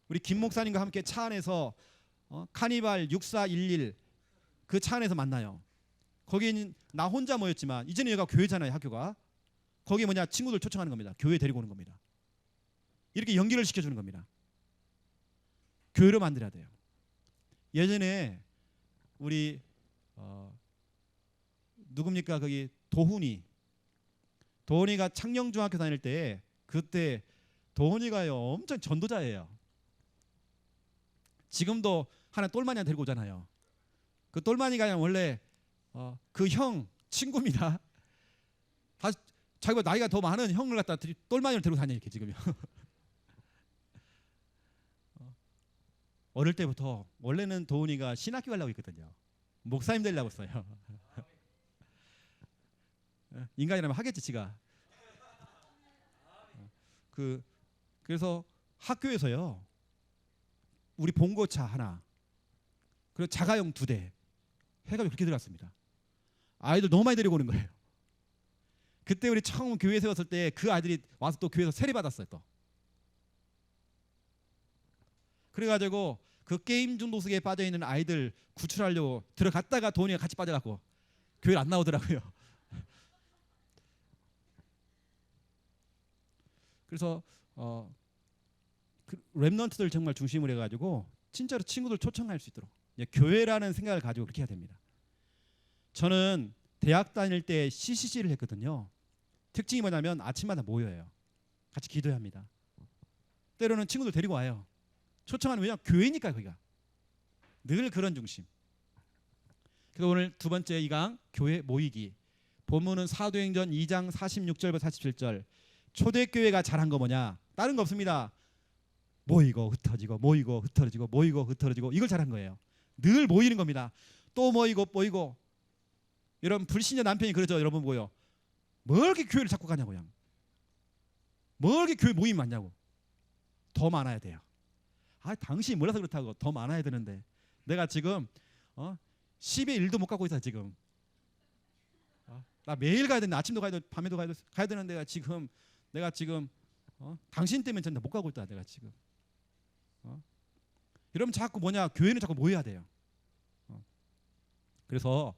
우리 김 목사님과 함께 차 안에서 카니발 6411 그 차 안에서 만나요. 거기는 나 혼자 모였지만 이제는 여기가 교회잖아요, 학교가. 거기 뭐냐, 친구들 초청하는 겁니다. 교회 데리고 오는 겁니다. 이렇게 연결을 시켜주는 겁니다. 교회로 만들어야 돼요. 예전에 우리 누굽니까, 거기 도훈이가 창녕중학교 다닐 때 그때 도훈이가요 엄청 전도자예요. 지금도 하나 똘마니 데리고 오잖아요. 그 똘마니가 원래 그 형 친구입니다. 다 자기가 나이가 더 많은 형을 갖다 똘마니를 데리고 다녀 이렇게 지금요. 어릴 때부터 원래는 도훈이가 신학교 가려고 했거든요. 목사님 되려고 했어요. 인간이라면 하겠지 지가. 그래서 학교에서요. 우리 봉고차 하나, 그리고 자가용 2대 해가지고 그렇게 들어갔습니다. 아이들 너무 많이 데리고 오는 거예요. 그때 우리 처음 교회 세웠을 때 그 아이들이 와서 또 교회에서 세례 받았어요 또. 그래가지고 그 게임 중독에 빠져 있는 아이들 구출하려고 들어갔다가 돈이 같이 빠져갖고 교회를 안 나오더라고요. 그래서 렘넌트들 정말 중심으로 해가지고 진짜로 친구들 초청할 수 있도록 교회라는 생각을 가지고 그렇게 해야 됩니다. 저는 대학 다닐 때 CCC를 했거든요. 특징이 뭐냐면 아침마다 모여요. 같이 기도해야 합니다. 때로는 친구들 데리고 와요. 초청하는 왜냐 교회니까 거기가 늘 그런 중심. 그래서 오늘 두 번째 2강 교회 모이기. 본문은 사도행전 2장 46절부터 47절. 초대교회가 잘한 거 뭐냐? 다른 거 없습니다. 모이고 흩어지고 모이고 흩어지고 모이고 흩어지고 이걸 잘한 거예요. 늘 모이는 겁니다. 또 모이고 모이고. 여러분 불신자 남편이 그러죠. 여러분 뭐요? 뭐 이렇게 교회를 자꾸 가냐고요. 뭐 이렇게 교회 모임 많냐고. 더 많아야 돼요. 당신이 몰라서 그렇다고. 더 많아야 되는데 내가 지금 10의 1도 못 가고 있어 지금. 나 매일 가야 되는데 아침도 가야 돼 밤에도 가야 되는데 내가 지금 당신 때문에 전혀 못 가고 있다 내가 지금. 여러분 자꾸 뭐냐 교회는 자꾸 모여야 돼요. 그래서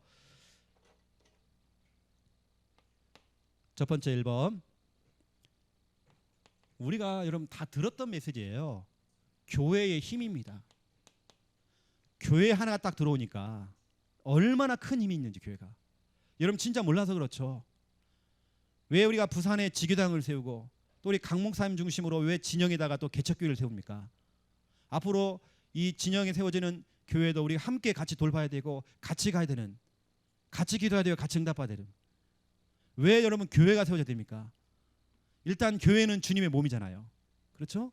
첫 번째 1번 우리가 여러분 다 들었던 메시지예요. 교회의 힘입니다. 교회 하나가 딱 들어오니까 얼마나 큰 힘이 있는지 교회가. 여러분 진짜 몰라서 그렇죠. 왜 우리가 부산에 지교당을 세우고 또 우리 강 목사님 중심으로 왜 진영에다가 또 개척교회를 세웁니까? 앞으로 이 진영에 세워지는 교회도 우리 함께 같이 돌봐야 되고 같이 가야 되는, 같이 기도해야 되고 같이 응답해야 되는. 왜 여러분 교회가 세워져야 됩니까? 일단 교회는 주님의 몸이잖아요. 그렇죠?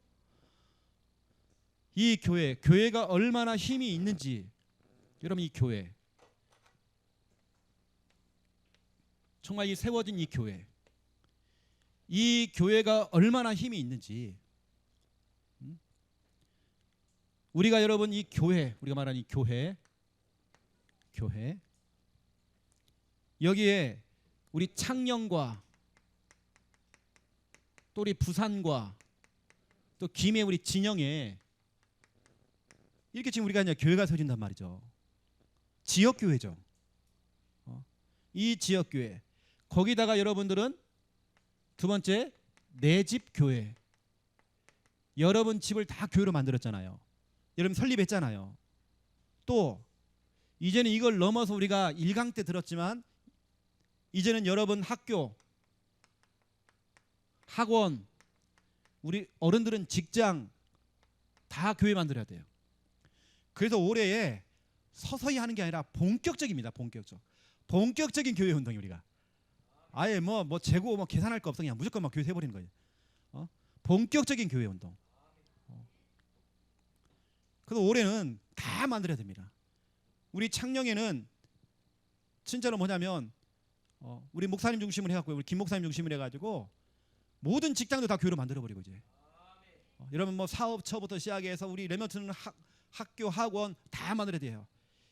이 교회가 얼마나 힘이 있는지 여러분 이 교회 정말 이 세워진 이 교회가 얼마나 힘이 있는지 우리가 여러분 이 교회 우리가 말하는 이 교회 여기에 우리 창녕과 또 우리 부산과 또 김해 우리 진영에 이렇게 지금 우리가 이제 교회가 세워진단 말이죠. 지역교회죠. 이 지역교회 거기다가 여러분들은 두 번째 내 집 교회. 여러분 집을 다 교회로 만들었잖아요. 여러분 설립했잖아요. 또 이제는 이걸 넘어서 우리가 1강 때 들었지만 이제는 여러분 학교, 학원, 우리 어른들은 직장 다 교회 만들어야 돼요. 그래서 올해에 서서히 하는 게 아니라 본격적입니다. 본격적인 교회 운동이 우리가 아예 뭐 재고 계산할 거 없어 그냥 무조건 막 교회 세버리는 거예요. 본격적인 교회 운동. 그래서 올해는 다 만들어야 됩니다. 우리 창녕에는 진짜로 뭐냐면 우리 목사님 중심으로 해갖고 우리 김 목사님 중심으로 해가지고 모든 직장도 다 교회로 만들어버리고 이제 여러분 뭐 사업처부터 시작해서 우리 레몬트는 학교 학원 다 만들어야 돼요.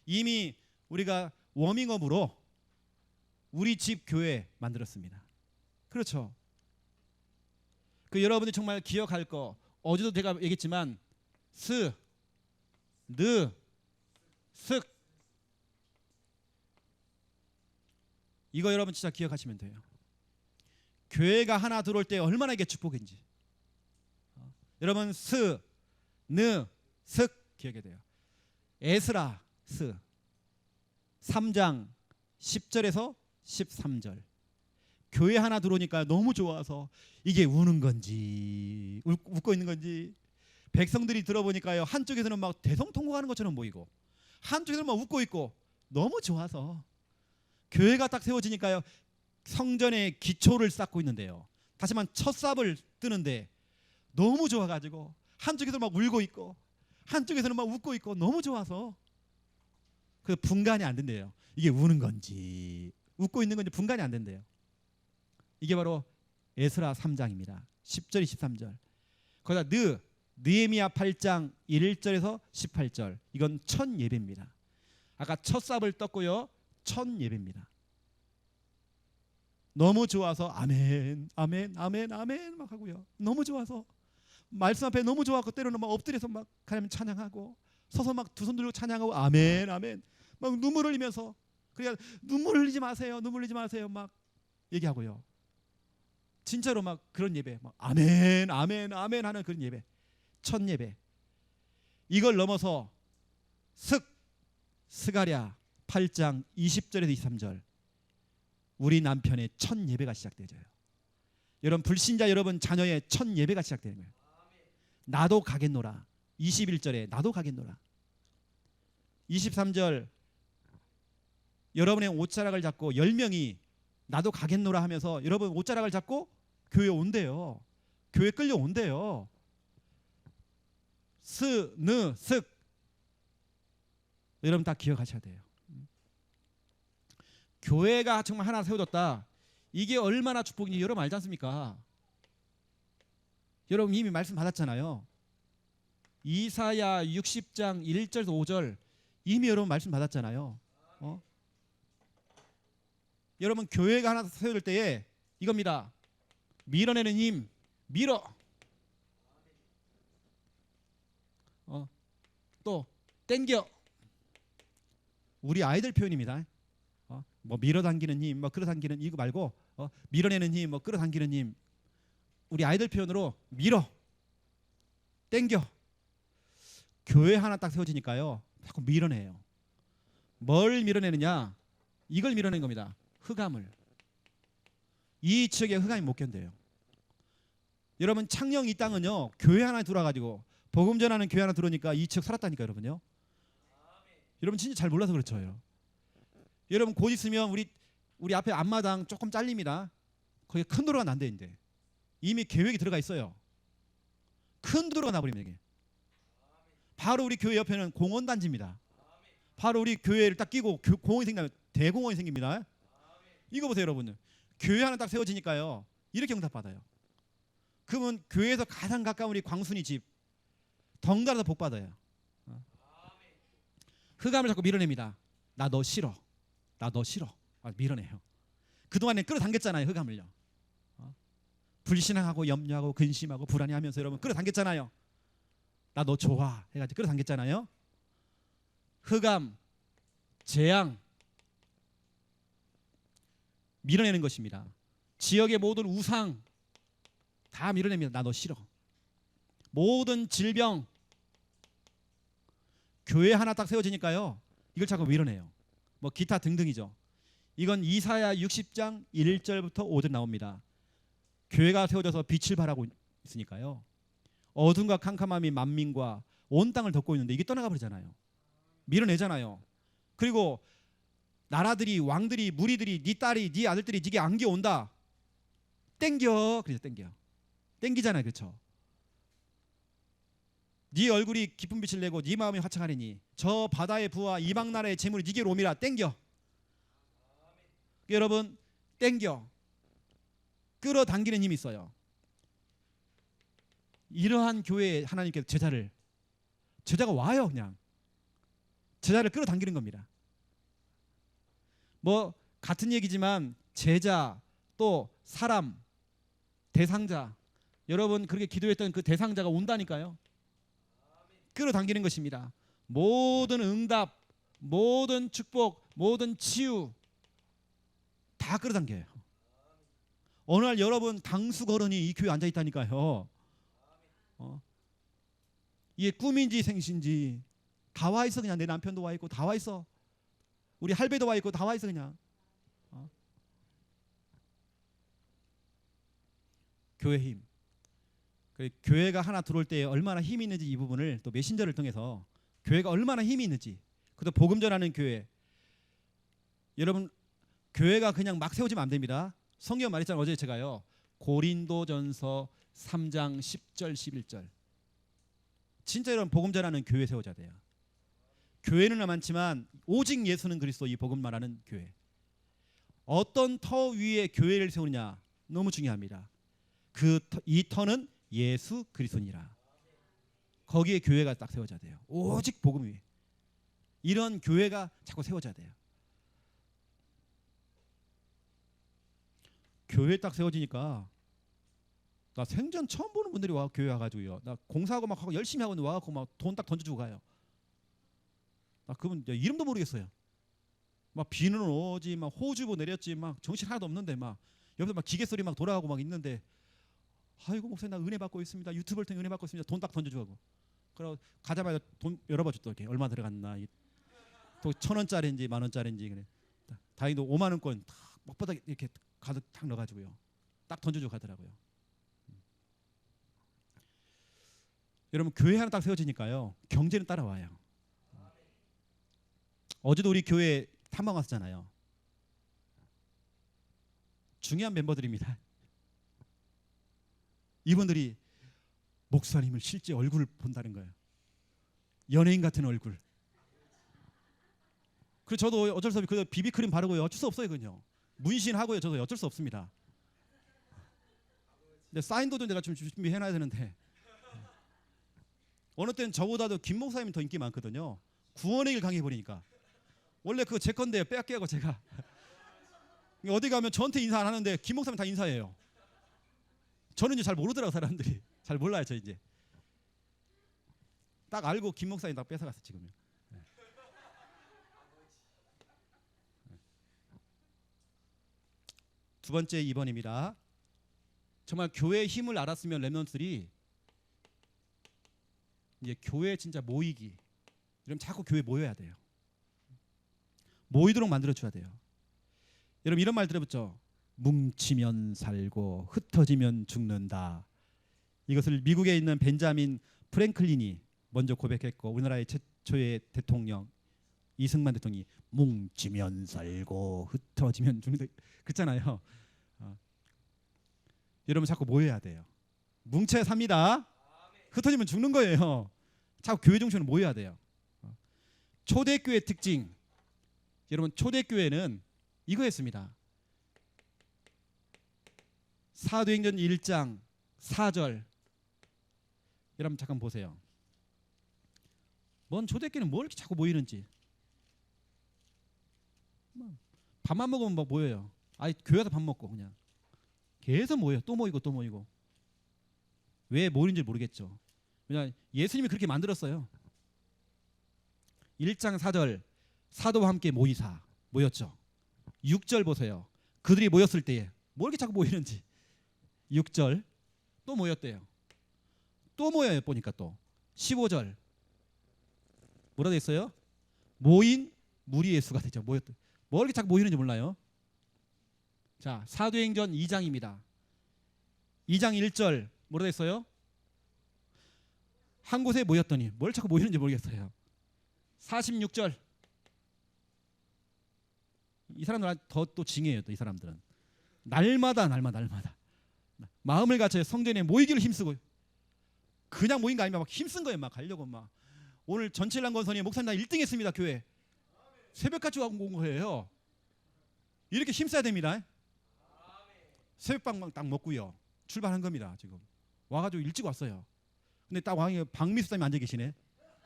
이미 우리가 워밍업으로 우리 집 교회 만들었습니다. 그렇죠. 그 여러분이 정말 기억할 거 어제도 제가 얘기했지만 스, 느, 슥 이거 여러분 진짜 기억하시면 돼요. 교회가 하나 들어올 때 얼마나 이게 축복인지. 여러분 스, 느, 슥 기억해야 돼요. 에스라 스 3장 10절에서 13절. 교회 하나 들어오니까 너무 좋아서 이게 우는 건지 웃고 있는 건지 백성들이 들어보니까요, 한쪽에서는 막 대성통곡하는 것처럼 보이고 한쪽에서는 막 웃고 있고 너무 좋아서 교회가 딱 세워지니까요, 성전의 기초를 쌓고 있는데요, 다시 말하면 첫 삽을 뜨는데 너무 좋아가지고 한쪽에서 막 울고 있고 한쪽에서는 막 웃고 있고 너무 좋아서 그 분간이 안 된대요. 이게 우는 건지 웃고 있는 건지 분간이 안 된대요. 이게 바로 에스라 3장입니다. 10절 23절. 거기다 느헤미야 8장 1절에서 18절. 이건 첫 예배입니다. 아까 첫 삽을 떴고요, 첫 예배입니다. 너무 좋아서 아멘 아멘 아멘 아멘 막 하고요. 너무 좋아서 말씀 앞에 너무 좋아하고 때로는 막 엎드려서 막 하나님 찬양하고 서서 막 두 손 들고 찬양하고 아멘 아멘 막 눈물 흘리면서, 그러니까 눈물 흘리지 마세요, 눈물 흘리지 마세요 막 얘기하고요. 진짜로 막 그런 예배, 막 아멘 아멘 아멘 하는 그런 예배, 첫 예배. 이걸 넘어서 스가랴 8장 20절에서 23절, 우리 남편의 첫 예배가 시작되죠. 여러분, 불신자 여러분 자녀의 첫 예배가 시작되는 거예요. 나도 가겠노라. 21절에 나도 가겠노라. 23절, 여러분의 옷자락을 잡고 10명이 나도 가겠노라 하면서 여러분 옷자락을 잡고 교회에 온대요. 교회 끌려온대요. 스, 느, 슥. 여러분 다 기억하셔야 돼요. 교회가 정말 하나 세워졌다. 이게 얼마나 축복인지 여러분 알지 않습니까? 여러분 이미 말씀 받았잖아요. 이사야 60장 1절에서 5절 이미 여러분 말씀 받았잖아요. 여러분 교회가 하나 세워질 때에 이겁니다. 밀어내는 힘, 밀어. 또 땡겨. 우리 아이들 표현입니다. 뭐 밀어당기는 힘, 뭐 끌어당기는 이거 말고 밀어내는 힘, 뭐 끌어당기는 힘. 우리 아이들 표현으로 밀어, 땡겨. 교회 하나 딱 세워지니까요, 자꾸 밀어내요. 뭘 밀어내느냐? 이걸 밀어내는 겁니다. 흑암을. 이 지역에 흑암이 못 견뎌요. 여러분 창녕 이 땅은요, 교회 하나 들어와가지고 복음 전하는 교회 하나 들어오니까 이 지역 살았다니까 여러분요. 여러분 진짜 잘 몰라서 그렇죠. 여러분 곧 있으면 우리 앞에 앞마당 조금 잘립니다. 거기 큰 도로가 난대 이제. 이미 계획이 들어가 있어요. 큰 도로가 나버립니다. 이게. 바로 우리 교회 옆에는 공원 단지입니다. 바로 우리 교회를 딱 끼고 공원이 생기면 대공원이 생깁니다. 이거 보세요 여러분. 교회 하나 딱 세워지니까요, 이렇게 응답받아요. 그러면 교회에서 가장 가까운 우리 광순이 집 덩달아서 복받아요. 흑암을 자꾸 밀어냅니다. 나 너 싫어. 나 너 싫어. 밀어내요. 그동안에 끌어당겼잖아요. 흑암을요. 불신앙하고 염려하고 근심하고 불안해하면서 여러분 끌어당겼잖아요. 나 너 좋아 해가지고 끌어당겼잖아요. 흑암, 재앙 밀어내는 것입니다. 지역의 모든 우상 다 밀어냅니다. 나 너 싫어. 모든 질병, 교회 하나 딱 세워지니까요, 이걸 자꾸 밀어내요. 뭐 기타 등등이죠. 이건 이사야 60장 1절부터 5절 나옵니다. 교회가 세워져서 빛을 발하고 있으니까요, 어둠과 캄캄함이 만민과 온 땅을 덮고 있는데 이게 떠나가 버리잖아요. 밀어내잖아요. 그리고 나라들이, 왕들이, 무리들이, 네 딸이, 네 아들들이 네게 안겨온다. 땡겨. 그래서 땡기잖아요. 그렇죠? 네 얼굴이 깊은 빛을 내고 네 마음이 화창하리니 저 바다의 부와 이방 나라의 재물이 네게로 오미라. 땡겨. 여러분 땡겨. 끌어당기는 힘이 있어요. 이러한 교회에 하나님께서 제자가 와요. 그냥 제자를 끌어당기는 겁니다. 뭐 같은 얘기지만 제자 또 사람 대상자, 여러분 그렇게 기도했던 그 대상자가 온다니까요. 끌어당기는 것입니다. 모든 응답, 모든 축복, 모든 치유 다 끌어당겨요. 어느 날 여러분 당수거런이 이 교회에 앉아 있다니까요. 이게 꿈인지 생신지 다 와 있어. 그냥 내 남편도 와 있고 다 와 있어. 우리 할배도 와 있고 다 와 있어. 그냥 교회 힘. 교회가 하나 들어올 때 얼마나 힘이 있는지 이 부분을 또 메신저를 통해서 교회가 얼마나 힘이 있는지, 그것도 복음 전하는 교회. 여러분, 교회가 그냥 막 세워지면 안 됩니다. 성경 말했잖아요. 어제 제가요. 고린도전서 3장 10절 11절. 진짜 여러분 복음 전하는 교회 세워져야 돼요. 교회는 많지만 오직 예수는 그리스도, 이 복음 말하는 교회. 어떤 터 위에 교회를 세우느냐 너무 중요합니다. 이 터는 예수 그리스도니라. 거기에 교회가 딱 세워져야 돼요. 오직 복음 위에. 이런 교회가 자꾸 세워져야 돼요. 교회 딱 세워지니까 나 생전 처음 보는 분들이 와 교회 와가지고요. 나 공사하고 막 하고 열심히 하고 와갖고 막 돈 딱 던져주고 가요. 나 그분 이름도 모르겠어요. 막 비는 오지, 막 호주부 내렸지, 막 정신 하나도 없는데 막 옆에서 막 기계 소리 막 돌아가고 막 있는데, 아이고 목사님 나 은혜 받고 있습니다. 유튜브를 통해 은혜 받고 있습니다. 돈 딱 던져주고. 그리고 가자마자 돈 열어봐 줬더. 이렇게 얼마 들어갔나. 또 1,000원짜리인지 10,000원짜리인지 그래. 다행히도 5만 원권 탁 먹바닥 이렇게 가득 탁 넣어가지고요. 딱 던져주고 가더라고요. 여러분 교회 하나 딱 세워지니까요. 경제는 따라와요. 어제도 우리 교회 탐방 왔었잖아요. 중요한 멤버들입니다. 이분들이 목사님을 실제 얼굴을 본다는 거예요. 연예인 같은 얼굴. 그래서 저도 어쩔 수 없이 그 비비크림 바르고요. 어쩔 수 없어요, 그냥. 문신하고요. 저도 어쩔 수 없습니다. 근데 사인도 좀 내가 좀 준비해놔야 되는데, 어느 때는 저보다도 김 목사님이 더 인기 많거든요. 구원의 길 강의 보니까. 원래 그거 제 건데 빼앗겨고 제가 어디 가면 저한테 인사 안 하는데 김 목사님 다 인사해요. 저는 이제 잘 모르더라고. 사람들이 잘 몰라요. 저 이제 딱 알고 김 목사님 딱 뺏어갔어 지금요. 두 번째 2번입니다. 정말 교회의 힘을 알았으면 렘넌트들이 이제 교회 진짜 모이기. 여러분 자꾸 교회 모여야 돼요. 모이도록 만들어줘야 돼요. 여러분 이런 말 들어봤죠? 뭉치면 살고 흩어지면 죽는다. 이것을 미국에 있는 벤자민 프랭클린이 먼저 고백했고, 우리나라의 최초의 대통령 이승만 대통령이 뭉치면 살고 흩어지면 죽는다 그랬잖아요. 여러분 자꾸 모여야 돼요. 뭉쳐야 삽니다. 흩어지면 죽는 거예요. 자꾸 교회 중심으로 모여야 돼요. 초대교회 특징. 여러분 초대교회는 이거였습니다. 사도행전 1장 4절. 여러분 잠깐 보세요. 뭔 초대교회는 뭘 이렇게 자꾸 모이는지. 밥만 먹으면 막 모여요. 아니 교회에서 밥 먹고 그냥 계속 모여요. 또 모이고 또 모이고. 왜 모이는지 모르겠죠. 왜냐 예수님이 그렇게 만들었어요. 1장 4절 사도와 함께 모였죠. 6절 보세요. 그들이 모였을 때에 뭐 이렇게 자꾸 모이는지. 6절 또 모였대요. 또 모여요. 보니까 또 15절 뭐라 돼 있어요? 모인 무리의 수가 되죠. 모였대. 뭐 이렇게 자꾸 모이는지 몰라요. 자, 사도행전 2장입니다. 2장 1절 뭐라 돼 있어요? 한 곳에 모였더니 뭘 자꾸 모이는지 모르겠어요. 46절 이 사람들은 더 또 징해요. 또 이 사람들은 날마다 마음을 갖춰 성전에 모이기를 힘쓰고, 그냥 모인 거 아니면 막 힘쓴 거예요. 막 가려고 막 오늘 전칠남 건선이 목사님 나 1등 했습니다. 교회 새벽같이 온 거예요. 이렇게 힘써야 됩니다. 새벽빵 딱 먹고요 출발한 겁니다. 지금 와가지고 일찍 왔어요. 근데 딱 왕이 박미수님이 앉아 계시네.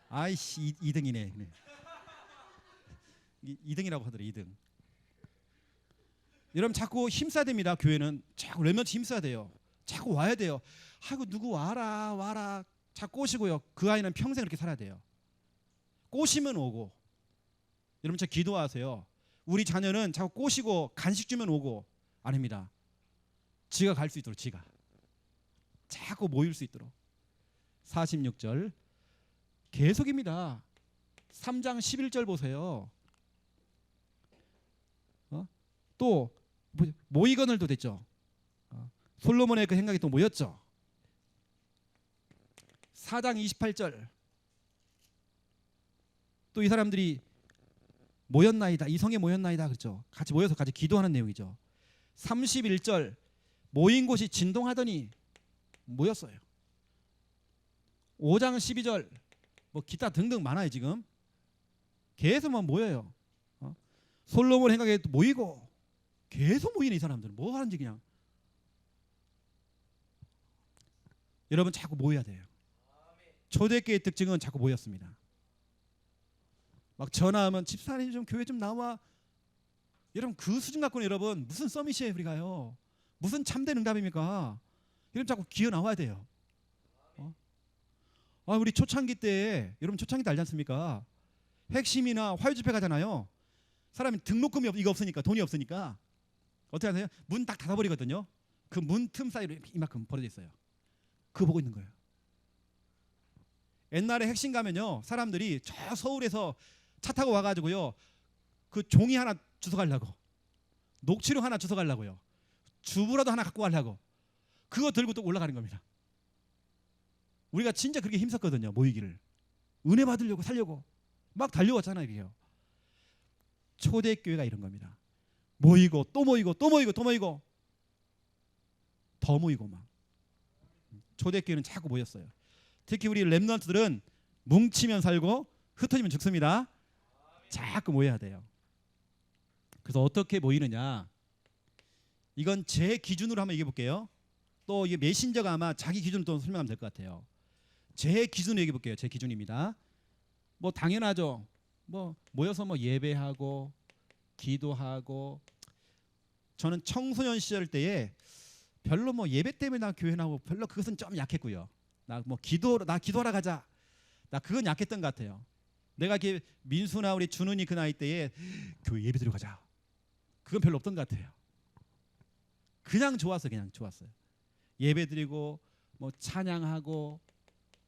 아이씨 2등이네. 2등이라고 하더래. 2등. 여러분 자꾸 힘써야 됩니다. 교회는 자꾸 렘넌트 힘써야 돼요. 자꾸 와야 돼요. 아이고 누구 와라 자꾸 꼬시고요. 그 아이는 평생 그렇게 살아야 돼요. 꼬시면 오고. 여러분 저 기도하세요. 우리 자녀는 자꾸 꼬시고 간식 주면 오고. 아닙니다. 지가 갈 수 있도록 지가 자꾸 모일 수 있도록. 46절 계속입니다. 3장 11절 보세요. 또 모이건을도 됐죠. 솔로몬의 그 생각이 또 모였죠. 4장 28절 또 이 사람들이 모였나이다. 이 성에 모였나이다. 그렇죠. 같이 모여서 같이 기도하는 내용이죠. 31절 모인 곳이 진동하더니 모였어요. 5장 12절 뭐 기타 등등 많아요. 지금 계속 모여요. 솔로몬 행각에 모이고 계속 모이는 이 사람들은 뭐 하는지 그냥. 여러분 자꾸 모여야 돼요. 초대교회의 특징은 자꾸 모였습니다. 막 전화하면 집사님 좀 교회 좀 나와. 여러분 그 수준 갖고는 여러분 무슨 서밋이에요 우리가요. 무슨 참된 응답입니까? 여러분 자꾸 기어 나와야 돼요. 우리 초창기 때 여러분 초창기 때 알지 않습니까? 핵심이나 화요 집회 가잖아요. 사람이 등록금이 이거 없으니까 돈이 없으니까 어떻게 하세요? 문 딱 닫아버리거든요. 그 문 틈 사이로 이만큼 벌어져 있어요. 그거 보고 있는 거예요. 옛날에 핵심 가면요 사람들이 저 서울에서 차 타고 와가지고요 그 종이 하나 주워 가려고 녹취록 하나 주워 가려고요 주부라도 하나 갖고 가려고 그거 들고 또 올라가는 겁니다. 우리가 진짜 그렇게 힘썼거든요. 모이기를 은혜 받으려고 살려고 막 달려왔잖아요. 이게요. 초대교회가 이런 겁니다. 모이고 또 모이고 또 모이고 또 모이고 더 모이고 막. 초대교회는 자꾸 모였어요. 특히 우리 렘넌트들은 뭉치면 살고 흩어지면 죽습니다. 자꾸 모여야 돼요. 그래서 어떻게 모이느냐? 이건 제 기준으로 한번 얘기해 볼게요. 또 이게 메신저가 아마 자기 기준으로 또 설명하면 될 것 같아요. 제 기준으로 얘기해 볼게요. 제 기준입니다. 뭐 당연하죠. 뭐 모여서 뭐 예배하고 기도하고 저는 청소년 시절 때에 별로 뭐 예배 때문에 나 교회 나오고 별로 그것은 좀 약했고요. 나 기도하러 가자. 나 그건 약했던 것 같아요. 내가 이렇게 민수나 우리 준훈이 그 나이 때에 교회 예배 드리러 가자. 그건 별로 없던 것 같아요. 그냥 좋았어요. 예배 드리고 뭐 찬양하고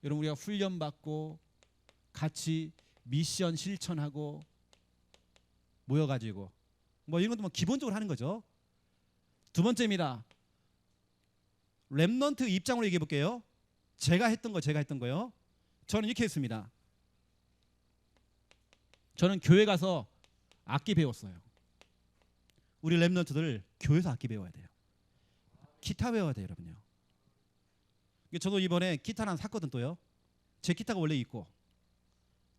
여러분 우리가 훈련 받고 같이 미션 실천하고 모여가지고 뭐 이런 것도 뭐 기본적으로 하는 거죠. 두 번째입니다. 렘넌트 입장으로 얘기해 볼게요. 제가 했던 거요. 저는 이렇게 했습니다. 저는 교회 가서 악기 배웠어요. 우리 렘넌트들 교회에서 악기 배워야 돼요. 기타 배워야 돼요, 여러분요. 저도 이번에 기타를 하나 샀거든 또요. 제 기타가 원래 있고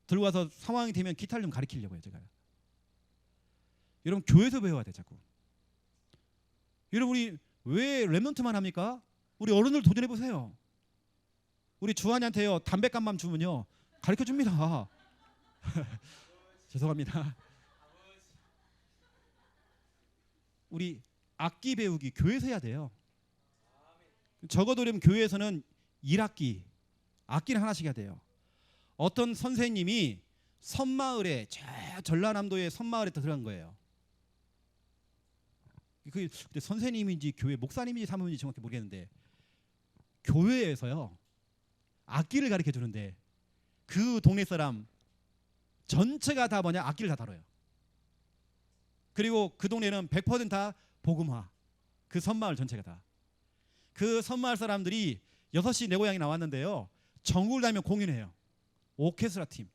들고 와서 상황이 되면 기타를 좀 가르치려고요, 제가. 여러분 교회에서 배워야 돼, 자꾸. 여러분 우리 왜 렘넌트만 합니까? 우리 어른들 도전해 보세요. 우리 주한이한테요 담배값만 주면요 가르쳐 줍니다. 죄송합니다. 우리 악기 배우기 교회에서 해야 돼요. 적어도 그러면 교회에서는 1학기 악기를 하나씩 해야 돼요. 어떤 선생님이 섬마을에 저 전라남도의 섬마을에 들어간 거예요. 그 선생님인지 교회 목사님인지 사모님인지 정확히 모르겠는데 교회에서요 악기를 가르쳐 주는데 그 동네 사람 전체가 다 악기를 다 다뤄요. 그리고 그 동네는 100%다 복음화. 그 섬마을 전체가 다. 그 섬마을 사람들이 6시 내 고향에 나왔는데요. 전국을 다니며 공연해요. 오케스트라 팀.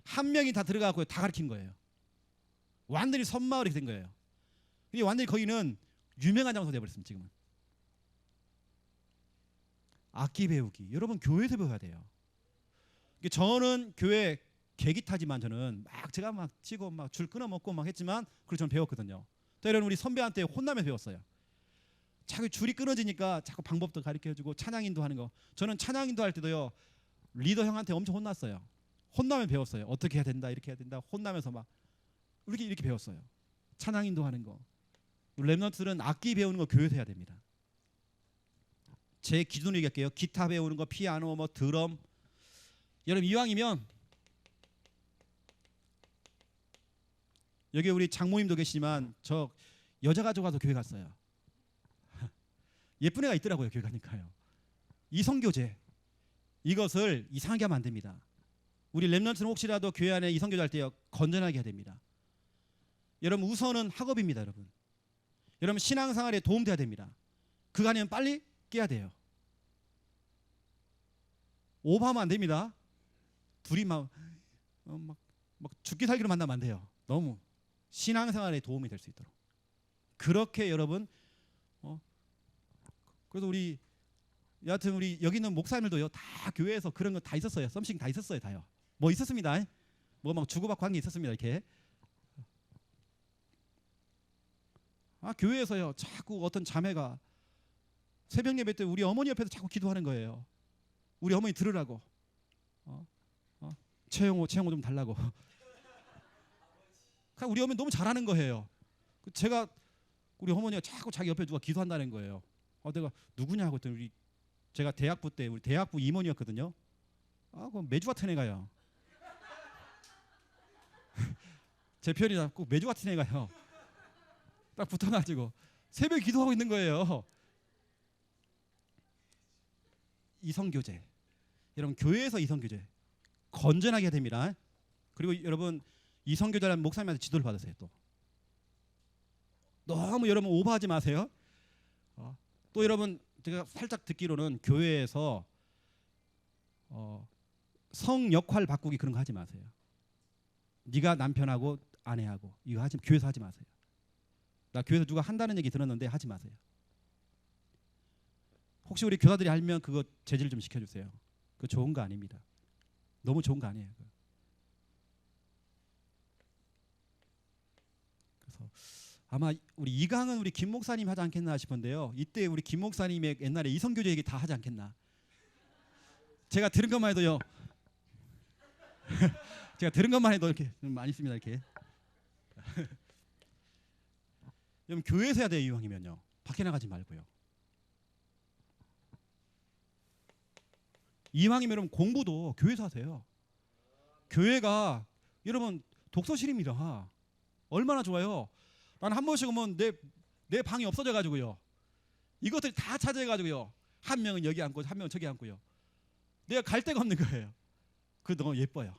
한 명이 다 들어가고 다 가르친 거예요. 완전히 섬마을이 된 거예요. 근데 완전히 거기는 유명한 장소가 되어버렸습니다. 지금은. 악기 배우기. 여러분 교회에서 배워야 돼요. 저는 교회 계기타지만 저는 막 제가 막 치고 막 줄 끊어 먹고 막 했지만 그걸 저는 배웠거든요. 또 이런 우리 선배한테 혼나면서 배웠어요. 자꾸 줄이 끊어지니까 자꾸 방법도 가르쳐주고 찬양인도 하는 거. 저는 찬양인도 할 때도요 리더 형한테 엄청 혼났어요. 혼나면 배웠어요. 어떻게 해야 된다 이렇게 해야 된다 혼나면서 막 이렇게 배웠어요. 찬양인도 하는 거. 렘넌트들은 악기 배우는 거 교회에서 해야 됩니다. 제 기준으로 얘기할게요. 기타 배우는 거, 피아노, 뭐 드럼. 여러분 이왕이면 여기 우리 장모님도 계시지만 저 여자 가지고 가서 교회 갔어요. 예쁜 애가 있더라고요. 교회 가니까요. 이성교제 이것을 이상하게 하면 안 됩니다. 우리 렘넌트는 혹시라도 교회 안에 이성교제 할 때요 건전하게 해야 됩니다. 여러분 우선은 학업입니다. 여러분 신앙생활에 도움돼야 됩니다. 그거 아니면 빨리 깨야 돼요. 오버하면 안 됩니다. 둘이 막 죽기 살기로 만나면 안 돼요. 너무 신앙생활에 도움이 될 수 있도록 그렇게 여러분 그래서 여하튼 우리 여기 있는 목사님들도요 다 교회에서 그런 거 다 있었어요. 썸씽 다 있었어요. 다요. 뭐 있었습니다. 뭐 막 주고받고 한 게 있었습니다. 이렇게 교회에서요 자꾸 어떤 자매가 새벽 예배 때 우리 어머니 옆에서 자꾸 기도하는 거예요. 우리 어머니 들으라고. 최영호 좀 달라고. 우리 어머니 너무 잘하는 거예요. 제가 우리 어머니가 자꾸 자기 옆에 누가 기도한다는 거예요. 내가 누구냐 하고 했더니 제가 대학부 때 우리 대학부 임원이었거든요. 그럼 매주 같은 애가요. 제 편이다. 꼭 매주 같은 애가요. 딱 붙어가지고 새벽에 기도하고 있는 거예요. 이성교제. 여러분 교회에서 이성교제 건전하게 해야 됩니다. 그리고 여러분 이성교제라는 목사님한테 지도를 받으세요. 또 너무 여러분 오버하지 마세요. 또 여러분 제가 살짝 듣기로는 교회에서 성 역할 바꾸기 그런 거 하지 마세요. 네가 남편하고 아내하고 이거 교회에서 하지 마세요. 나 교회에서 누가 한다는 얘기 들었는데 하지 마세요. 혹시 우리 교사들이 알면 그거 제지를 좀 시켜주세요. 그거 좋은 거 아닙니다. 너무 좋은 거 아니에요. 그래서 아마 우리 이강은 우리 김 목사님 하지 않겠나 싶은데요. 이때 우리 김 목사님의 옛날에 이성교제 얘기 다 하지 않겠나. 제가 들은 것만 해도요. 제가 들은 것만 해도 이렇게 좀 많이 씁니다. 이렇게. 여러분 교회에서 해야 돼요. 이왕이면요. 밖에 나가지 말고요. 이왕이면 여러분 공부도 교회에서 하세요. 교회가 여러분 독서실입니다. 얼마나 좋아요. 난 한 번씩 오면 내 방이 없어져 가지고요. 이것들이 다 찾아해 가지고요. 한 명은 여기 앉고 한 명은 저기 앉고요. 내가 갈 데가 없는 거예요. 그거 너무 예뻐요.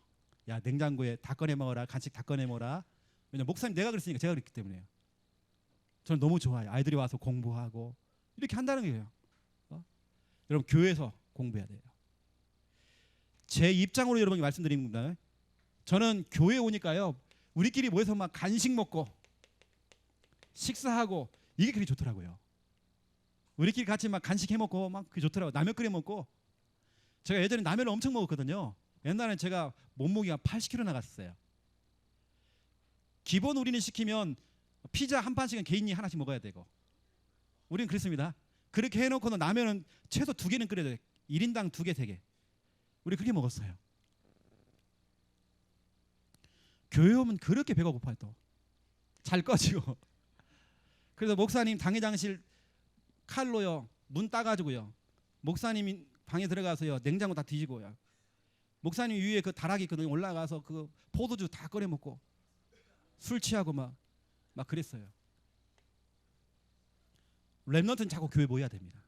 야 냉장고에 다 꺼내 먹어라. 간식 다 꺼내 먹어라. 왜냐면 목사님 내가 그랬으니까 제가 그랬기 때문에요. 저는 너무 좋아요. 아이들이 와서 공부하고 이렇게 한다는 거예요. 여러분 교회에서 공부해야 돼요. 제 입장으로 여러분께 말씀드리는 겁니다. 저는 교회 오니까요. 우리끼리 모여서 막 간식 먹고 식사하고 이게 그렇게 좋더라고요. 우리끼리 같이 막 간식 해 먹고 막 그게 좋더라고요. 라면 끓여 먹고. 제가 예전에 라면을 엄청 먹었거든요. 옛날에 제가 몸무게가 80kg 나갔었어요. 기본 우리는 시키면 피자 한 판씩은 개인이 하나씩 먹어야 되고 우리는 그랬습니다. 그렇게 해놓고는 라면은 최소 2개는 끓여야 돼요. 1인당 2개, 3개. 우리 그렇게 먹었어요. 교회 오면 그렇게 배가 고파요. 또 잘 꺼지고. 그래서 목사님 당회장실 칼로요 문 따가지고요. 목사님 방에 들어가서요 냉장고 다 뒤지고요. 목사님 위에 그 다락이 있거든요. 올라가서 그 포도주 다 꺼내 먹고 술 취하고 막 그랬어요. 렘넌트는 자꾸 교회 모여야 됩니다.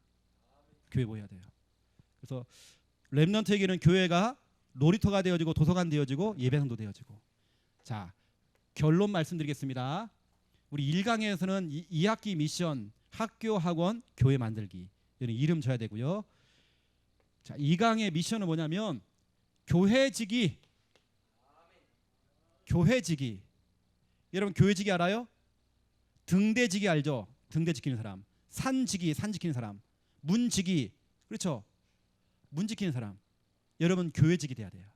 교회 모여야 돼요. 그래서 렘넌트에게는 교회가 놀이터가 되어지고 도서관 되어지고 예배당도 되어지고. 자 결론 말씀드리겠습니다. 우리 1강에서는 2학기 미션 학교 학원 교회 만들기 이런 이름 줘야 되고요. 자 2강의 미션은 뭐냐면 교회지기. 교회지기. 여러분 교회지기 알아요? 등대지기 알죠? 등대 지키는 사람. 산지기 산 지키는 사람. 문지기 그렇죠? 문 지키는 사람. 여러분 교회지기 돼야 돼요.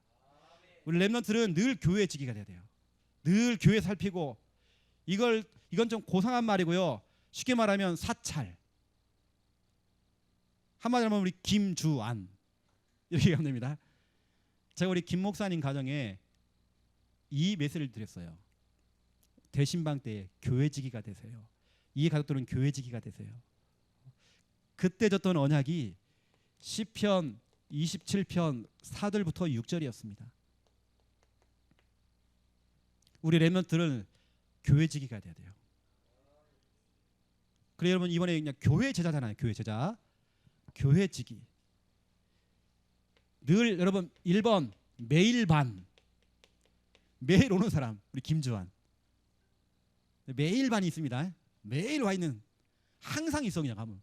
우리 렘넌트는 늘 교회지기가 돼야 돼요. 늘 교회 살피고 이건 좀 고상한 말이고요. 쉽게 말하면 사찰. 한마디로 하면 우리 김주안 이렇게 하면 됩니다. 제가 우리 김 목사님 가정에 이 메시지를 드렸어요. 대신방 때 교회지기가 되세요. 이 가족들은 교회지기가 되세요. 그때 줬던 언약이 시편 27편 4절부터 6절이었습니다. 우리 렘넌트는 교회지기가 돼야 돼요. 그래 여러분 이번에 그냥 교회 제자잖아요. 교회 제자. 교회지기. 늘 여러분 1번 매일 반. 매일 오는 사람 우리 김주환. 매일 반이 있습니다. 매일 와 있는 항상 있어. 그냥 가면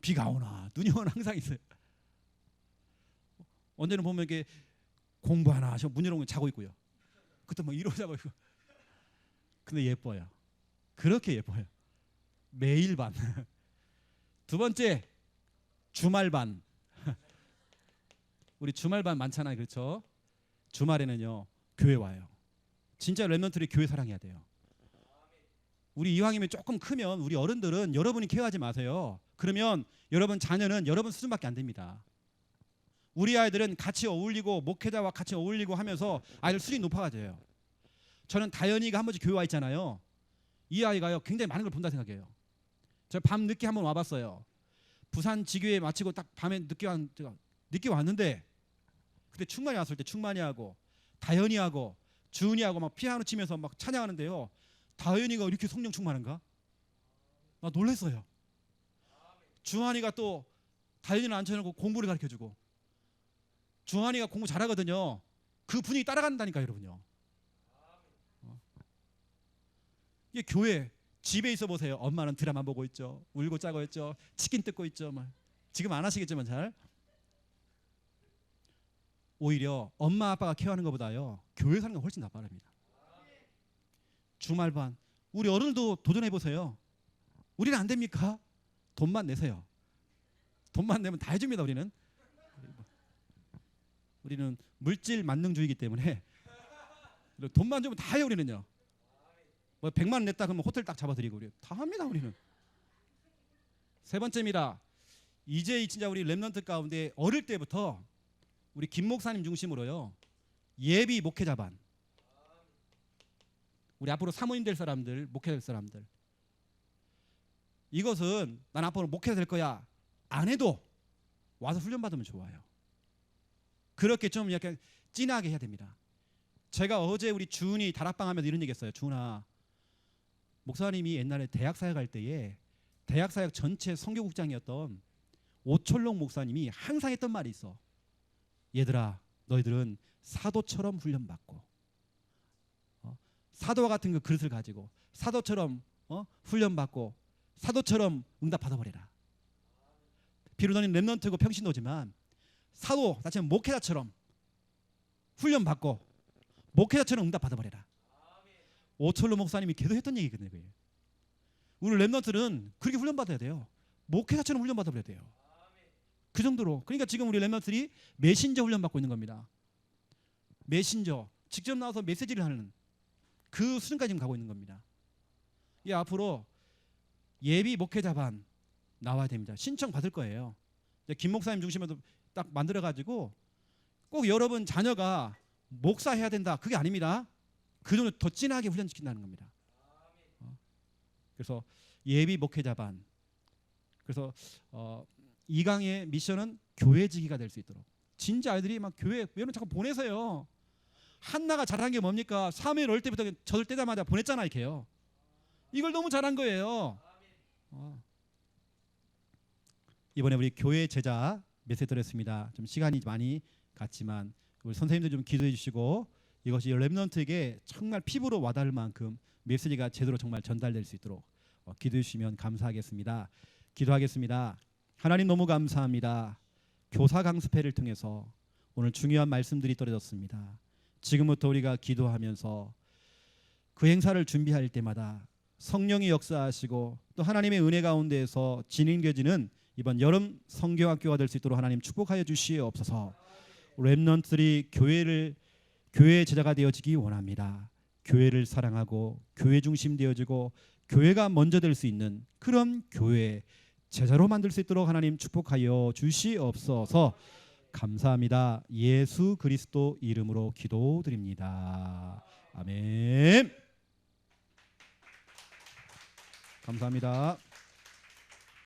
비가 오나 눈이 오나 항상 있어요. 언제는 보면 이렇게 공부하나 하셔 문 열어놓고 자고 있고요. 그때 뭐 이러자고 있고. 근데 예뻐요. 그렇게 예뻐요. 매일 반. 두 번째 주말 반. 우리 주말 반 많잖아요, 그렇죠? 주말에는요 교회 와요. 진짜 렘넌트들이 교회 사랑해야 돼요. 우리 이왕이면 조금 크면 우리 어른들은 여러분이 케어하지 마세요. 그러면 여러분 자녀는 여러분 수준밖에 안 됩니다. 우리 아이들은 같이 어울리고 목회자와 같이 어울리고 하면서 아이들 수준이 높아져요. 저는 다현이가 한 번씩 교회 와 있잖아요. 이 아이가요 굉장히 많은 걸 본다 생각해요. 저 밤 늦게 한번 와봤어요. 부산 지교회 마치고 딱 밤에 늦게 왔는데 그때 충만이 왔을 때 충만이하고 다현이하고 주은이하고 막 피아노 치면서 막 찬양하는데요. 다현이가 이렇게 성령 충만한가? 나 놀랐어요. 주한이가 또 다현이는 앉혀놓고 공부를 가르쳐주고 주한이가 공부 잘하거든요. 그 분위기 따라간다니까 여러분요. 이게 교회 집에 있어 보세요. 엄마는 드라마 보고 있죠. 울고 짜고 있죠. 치킨 뜯고 있죠. 막. 지금 안 하시겠지만 잘. 오히려 엄마 아빠가 케어하는 것보다요 교회 사는 게 훨씬 나빠랍니다. 주말반 우리 어른도 도전해 보세요. 우리는 안 됩니까? 돈만 내세요. 돈만 내면 다 해줍니다. 우리는 물질 만능주의이기 때문에 돈만 주면 다 해요. 우리는요. 뭐 100만 원 냈다 그러면 호텔 딱 잡아드리고 우리 다 합니다. 우리는. 세 번째입니다. 이제 진짜 우리 렘넌트 가운데 어릴 때부터 우리 김 목사님 중심으로요 예비 목회자반 우리 앞으로 사모님 될 사람들 목회자 될 사람들 이것은 난 앞으로 목회자 될 거야 안 해도 와서 훈련 받으면 좋아요. 그렇게 좀 약간 진하게 해야 됩니다. 제가 어제 우리 주은이 다락방 하면서 이런 얘기했어요. 주은아 목사님이 옛날에 대학사역 할 때에 대학사역 전체 선교국장이었던 오철록 목사님이 항상 했던 말이 있어. 얘들아 너희들은 사도처럼 훈련받고 사도와 같은 그 그릇을 가지고 사도처럼 훈련받고 사도처럼 응답 받아버려라. 비록 너는 렘넌트고 평신도지만 사도 자체는 목회자처럼 훈련받고 목회자처럼 응답 받아버려라. 오철로 목사님이 계속 했던 얘기거든요. 그게. 우리 렘넌트는 그렇게 훈련받아야 돼요. 목회자처럼 훈련받아버려야 돼요. 그 정도로. 그러니까 지금 우리 렘넌트들이 메신저 훈련받고 있는 겁니다. 메신저 직접 나와서 메시지를 하는 그 수준까지 지금 가고 있는 겁니다. 이 앞으로 예비 목회자반 나와야 됩니다. 신청 받을 거예요. 김 목사님 중심으로 딱 만들어가지고 꼭 여러분 자녀가 목사해야 된다. 그게 아닙니다. 그 정도 더 진하게 훈련시킨다는 겁니다. 그래서 예비 목회자반. 그래서 이 강의 미션은 교회지기가 될 수 있도록. 진짜 아이들이 막 교회 여러분 자꾸 보내서요. 한나가 잘한 게 뭡니까? 사무엘 어릴 때부터 젖을 떼자마자 보냈잖아 이렇게요. 이걸 너무 잘한 거예요. 이번에 우리 교회 제자 메시지 드렸습니다. 좀 시간이 많이 갔지만 우리 선생님들 좀 기도해 주시고 이것이 렘넌트에게 정말 피부로 와닿을 만큼 메시지가 제대로 정말 전달될 수 있도록 기도해 주시면 감사하겠습니다. 기도하겠습니다. 하나님 너무 감사합니다. 교사 강습회를 통해서 오늘 중요한 말씀들이 떨어졌습니다. 지금부터 우리가 기도하면서 그 행사를 준비할 때마다 성령이 역사하시고 또 하나님의 은혜 가운데에서 진행되어지는 이번 여름 성경학교가 될 수 있도록 하나님 축복하여 주시옵소서. 렘넌트들이 교회의 제자가 되어지기 원합니다. 교회를 사랑하고 교회 중심 되어지고 교회가 먼저 될 수 있는 그런 교회 제자로 만들 수 있도록 하나님 축복하여 주시옵소서. 감사합니다. 예수 그리스도 이름으로 기도드립니다. 아멘. 감사합니다.